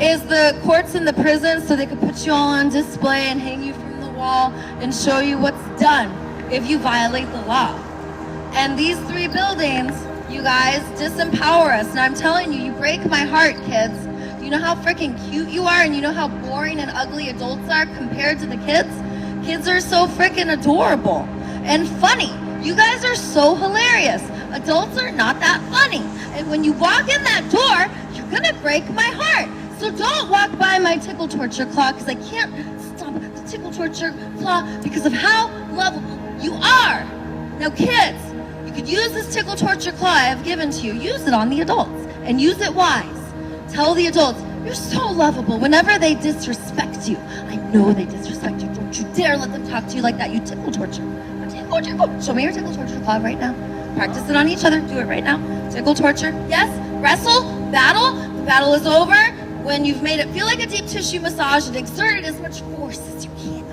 S1: is the courts and the prisons so they could put you all on display and hang you from the wall and show you what's done if you violate the law. And these three buildings, you guys, disempower us. And I'm telling you, you break my heart, kids. You know how freaking cute you are and you know how boring and ugly adults are compared to the kids? Kids are so freaking adorable and funny. You guys are so hilarious. Adults are not that funny. And when you walk in that door, you're gonna break my heart. So don't walk by my tickle torture claw because I can't stop the tickle torture claw because of how lovable you are. Now kids, you could use this tickle torture claw I have given to you. Use it on the adults and use it wise. Tell the adults, you're so lovable. Whenever they disrespect you, I know they disrespect you. Don't you dare let them talk to you like that. You tickle torture. Show me your tickle torture claw right now. Practice it on each other. Do it right now. Tickle torture. Yes. Wrestle. Battle. The battle is over when you've made it feel like a deep tissue massage and exerted as much force as you can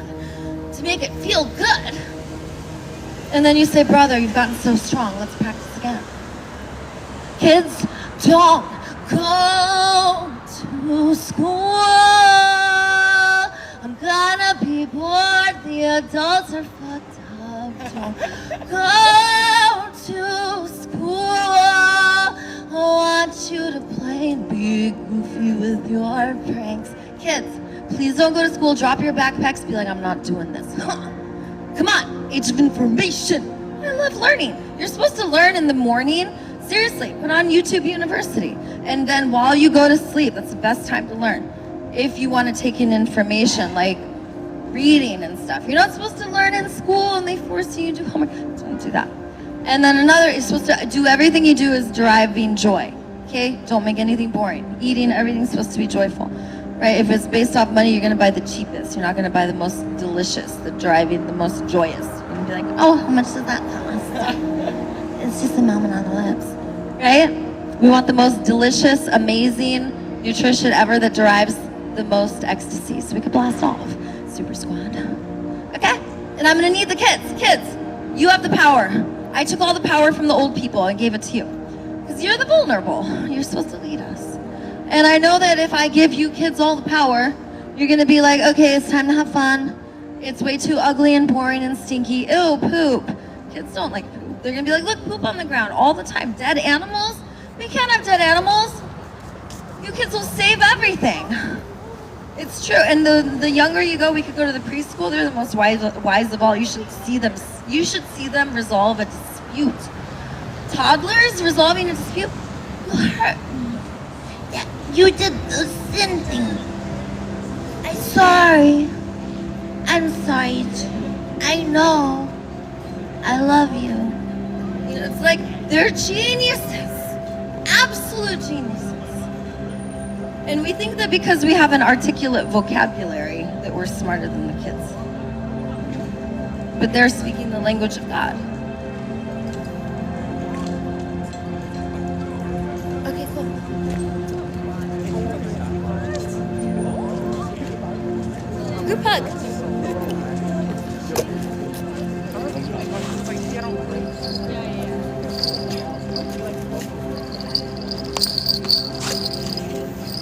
S1: to make it feel good. And then you say, brother, you've gotten so strong. Let's practice again. Kids, don't go to school. I'm gonna be bored. The adults are fucked up. Don't go to school. I want you to play and be goofy with your pranks. Kids, please don't go to school. Drop your backpacks. Be like, I'm not doing this. Come on, age of information. I love learning. You're supposed to learn in the morning. Seriously, put on YouTube University. And then while you go to sleep, that's the best time to learn. If you want to take in information like reading and stuff. You're not supposed to learn in school and they force you to do homework. Don't do that. And then another, you're supposed to do everything you do is deriving joy. Okay? Don't make anything boring. Eating, everything's supposed to be joyful. Right? If it's based off money, you're going to buy the cheapest. You're not going to buy the most delicious, the driving, the most joyous. You're going to be like, oh, how much does that cost? It's just a moment on the lips. Right? We want the most delicious, amazing nutrition ever that derives the most ecstasy. So we could blast off. Super squad. Okay? And I'm going to need the kids. Kids, you have the power. I took all the power from the old people and gave it to you. Because you're the vulnerable. You're supposed to lead us. And I know that if I give you kids all the power, you're gonna be like, okay, it's time to have fun. It's way too ugly and boring and stinky. Ew, poop. Kids don't like poop. They're gonna be like, look, poop on the ground all the time. Dead animals? We can't have dead animals. You kids will save everything. It's true. And the younger you go, we could go to the preschool. They're the most wise of all. You should see them resolve a dispute. Toddlers resolving a dispute will hurt. Yeah, you did the sin thing. I'm sorry too. I know. I love you. You know, it's like they're geniuses. Absolute geniuses. And we think that because we have an articulate vocabulary that we're smarter than the kids. But they're speaking the language of God. Okay, cool. Group hug.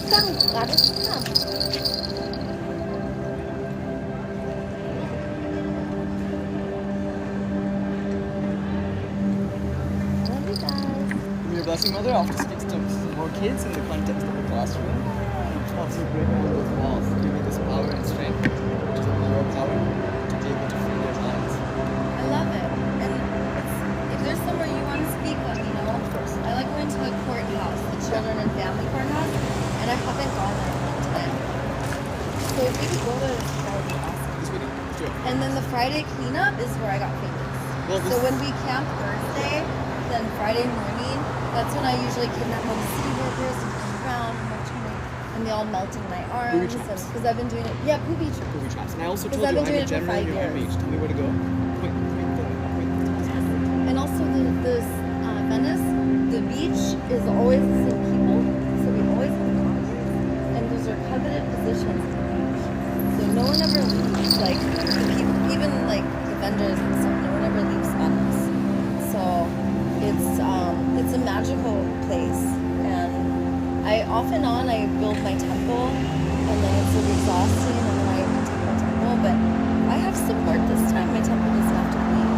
S1: Come, Gladys, come. Love you guys.
S4: With your blessing, Mother, I'll just speak to more kids in the context of the classroom. I'll to break down those walls, give me this power and strength, which is your power, to be able to free their minds.
S1: I love it. And if there's somewhere you want to speak, let me know.
S4: Of course.
S1: I like going to the courthouse, the children and family courthouse, and I haven't gone there today. So if we could go there, that would be awesome.
S4: This weekend? Sure.
S1: And then the Friday cleanup is where I got famous.
S4: Well,
S1: So when we camp Thursday, then Friday morning, that's when I usually kidnap all the city workers and come around and watch me, and they all melt in my arms.
S4: traps.
S1: Because I've been doing it. Yeah, booby traps.
S4: Booby traps. And I also
S1: Because
S4: told
S1: I've
S4: you
S1: been
S4: I'm
S1: doing
S4: a
S1: it for
S4: general in
S1: 5
S4: your army.
S1: years.
S4: Tell me where to go. Point.
S1: And also Venice, the beach is always the same people, so we always have concerts, and those are coveted positions at the beach. So no one ever leaves, like the people, even like the vendors and stuff, no one ever leaves Venice. So it's a magical place, and off and on I build my temple, and then it's exhausting, and then I take my temple, but I have support this time. My temple doesn't have to leave.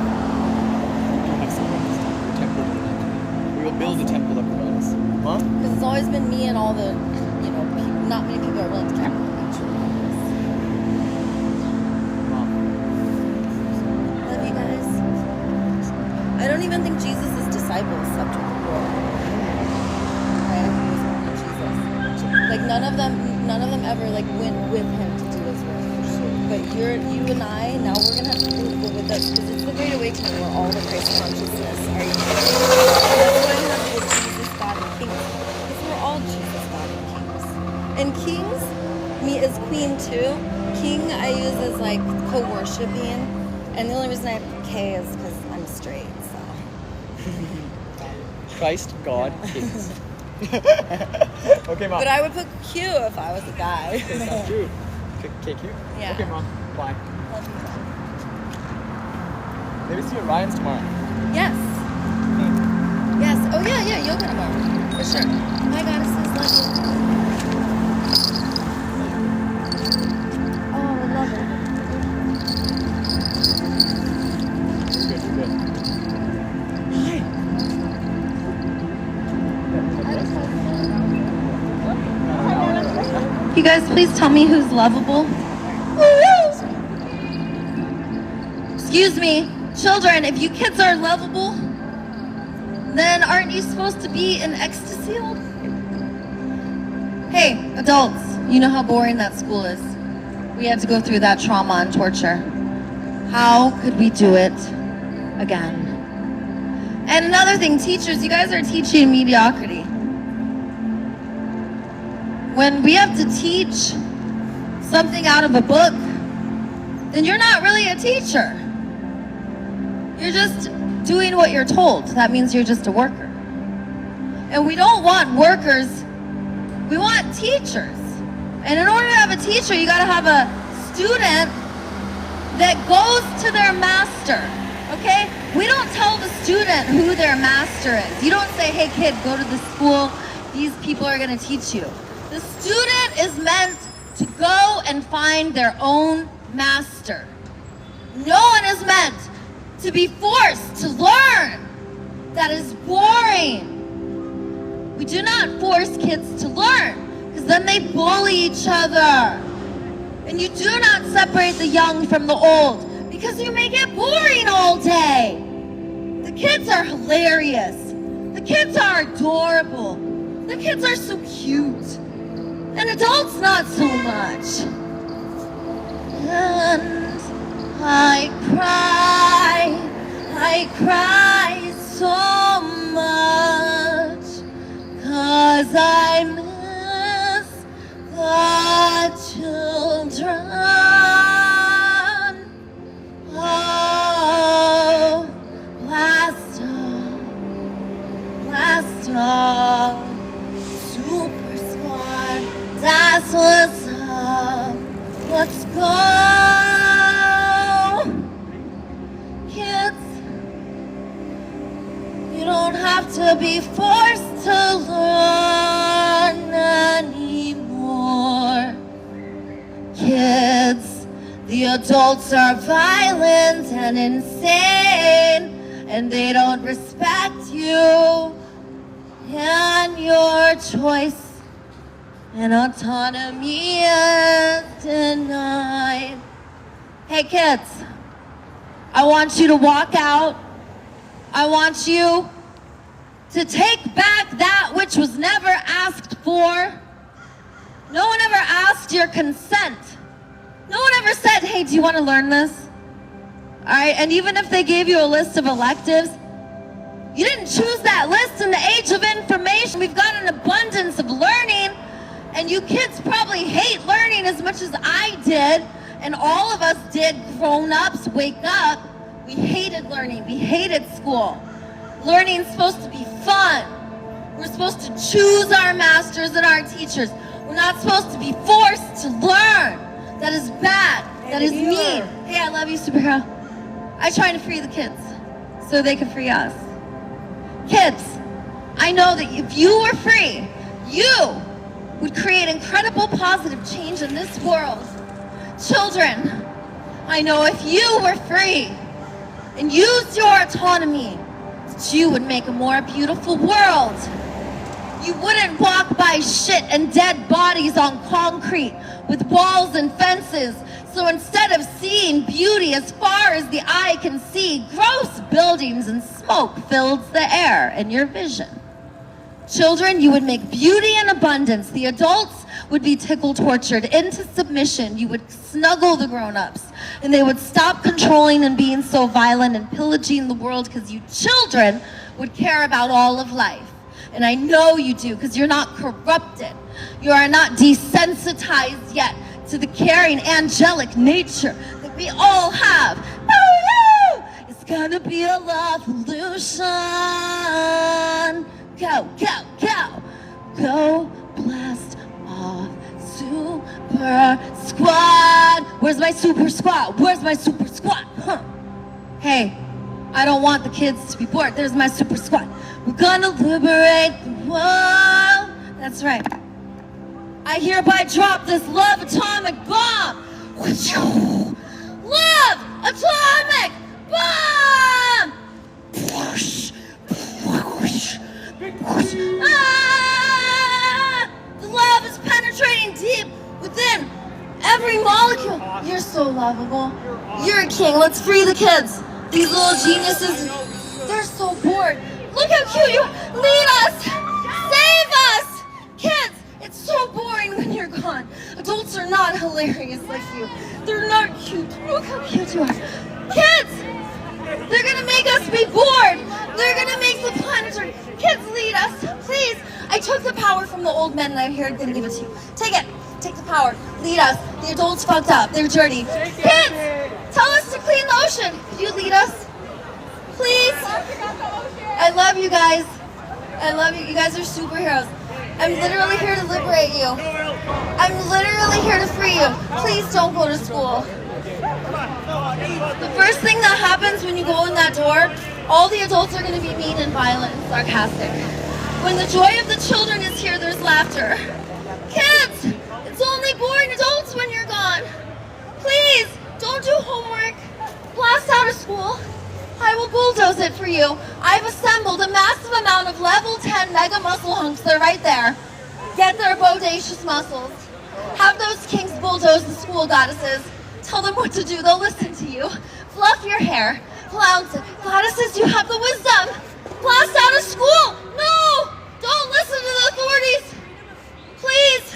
S4: You have support this time. Your temple doesn't have to be. We will build a temple up around us. Huh?
S1: Because it's always been me and all the, not many people are willing to camp on the beach. Love you guys. I don't even think Jesus' disciples slept with the Lord. Right? I think it was only Jesus. Like none of them ever like went with him to do his work. But you and I, now we're gonna have to go with us because it's the Great Awakening where all the Christ consciousness are united. That's why you have the Jesus, God, and Kings. Because we're all Jesus, God, and Kings. And Kings, me as Queen too. King I use as like co-worshiping. And the only reason I have K is because I'm straight, so.
S4: Christ, God, Kings. Okay, Mom.
S1: But I would put Q if I was a guy.
S4: Is that true? Okay, cute.
S1: Yeah.
S4: Okay, Mom. Bye.
S1: Love you.
S4: Maybe see Orion's tomorrow.
S1: Yes. Yes. Oh yeah, yoga tomorrow. For sure. My goddesses, love you. Oh, I love it.
S4: You're good.
S1: You guys please tell me who's lovable? Excuse me, children, if you kids are lovable, then aren't you supposed to be in ecstasy? Hey, adults, you know how boring that school is. We had to go through that trauma and torture. How could we do it again? And another thing, teachers, you guys are teaching mediocrity. When we have to teach something out of a book, then you're not really a teacher. You're just doing what you're told. That means you're just a worker. And we don't want workers, we want teachers. And in order to have a teacher, you gotta have a student that goes to their master, okay? We don't tell the student who their master is. You don't say, hey kid, go to the school, these people are gonna teach you. The student is meant to go and find their own master. No one is meant to be forced to learn. That is boring. We do not force kids to learn, because then they bully each other. And you do not separate the young from the old, because you make it boring all day. The kids are hilarious. The kids are adorable. The kids are so cute. And adults not so much. And I cry so much, 'cause I miss the children. Oh, blast off, super squad, that's what's up. Let's go, kids. You don't have to be forced to learn anymore. Kids, the adults are violent and insane, and they don't respect you and your choice, and autonomy is denied. Hey kids, I want you to walk out. I want you to take back that which was never asked for. No one ever asked your consent. No one ever said, hey, do you want to learn this? All right, and even if they gave you a list of electives, you didn't choose that list in the age of information. We've got an abundance of learning, and you kids probably hate learning as much as I did, and all of us did. Grown-ups, wake up. We hated learning. We hated school. Learning is supposed to be fun. We're supposed to choose our masters and our teachers. We're not supposed to be forced to learn. That is bad. That is mean. Hey, I love you, superhero. I try to free the kids so they can free us. Kids, I know that if you were free, you would create incredible positive change in this world. Children, I know if you were free and used your autonomy, that you would make a more beautiful world. You wouldn't walk by shit and dead bodies on concrete with walls and fences. So instead of seeing beauty as far as the eye can see, gross buildings and smoke fills the air in your vision. Children, you would make beauty in abundance. The adults would be tortured into submission. You would snuggle the grown-ups, and they would stop controlling and being so violent and pillaging the world, because you children would care about all of life. And I know you do, because you're not corrupted. You are not desensitized yet to the caring, angelic nature that we all have. It's gonna be a revolution. Go, go, go. Go blast off Super Squad. Where's my Super Squad? Where's my Super Squad? Huh. Hey, I don't want the kids to be bored. There's my Super Squad. We're gonna liberate the world. That's right. I hereby drop this love atomic bomb. Love atomic bomb. Ah! The love is penetrating deep within every molecule. You're so lovable. You're a king. Let's free the kids. These little geniuses, they're so bored. Look how cute you are. Lead us. Save us. Kids, it's so boring when you're gone. Adults are not hilarious like you. They're not cute. Look how cute you are. Kids, they're gonna make us be bored. They're gonna make the planet turn. Kids, lead us, please. I took the power from the old men and I'm here to give it to you. Take it. Take the power. Lead us. The adults fucked up. They're dirty. Kids, tell us to clean the ocean. Could you lead us? Please. I love you guys. I love you. You guys are superheroes. I'm literally here to liberate you. I'm literally here to free you. Please don't go to school. The first thing that happens when you go in that door, all the adults are going to be mean and violent and sarcastic. When the joy of the children is here, there's laughter. Kids, it's only boring adults when you're gone. Please, don't do homework. Blast out of school. I will bulldoze it for you. I've assembled a massive amount of level 10 mega muscle hunks. They're right there. Get their bodacious muscles. Have those kings bulldoze the school goddesses. Tell them what to do. They'll listen to you. Fluff your hair. Flounce it. Goddesses, you have the wisdom. Blast out of school. No! Don't listen to the authorities. Please.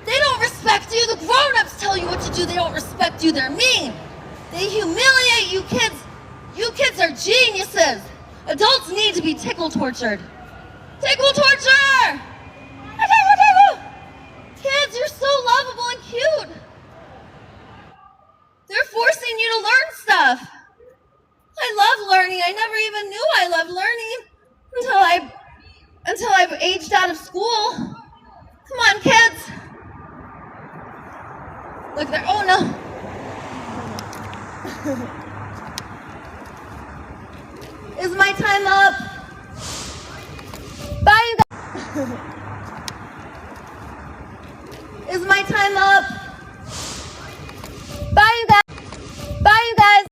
S1: They don't respect you. The grown-ups tell you what to do. They don't respect you. They're mean. They humiliate you kids. You kids are geniuses. Adults need to be tickle tortured. Tickle torture! Kids, you're so lovable and cute. They're forcing you to learn stuff. I love learning. I never even knew I loved learning until I aged out of school. Come on, kids. Look there. Oh no. Is my time up? Bye, you guys. Is my time up? Bye, you guys. Bye, you guys.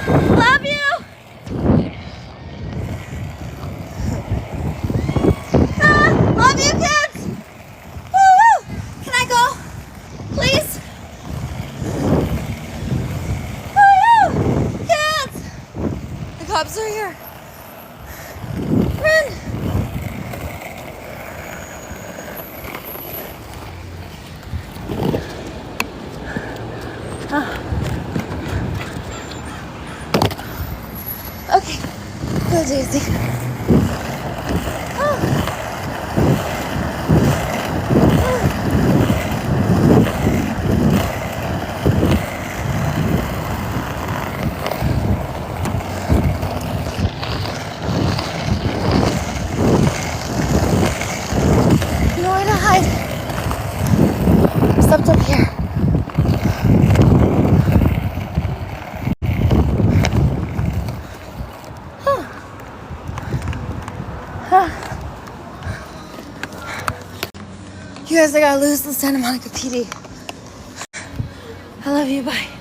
S1: Love you. Love you, kids. Woo-woo. Can I go? Please? Woo-woo. Kids. The cops are here. Run. Okay. Daisy. Nowhere to hide. Except up here. You guys, I gotta lose the Santa Monica PD. I love you, bye.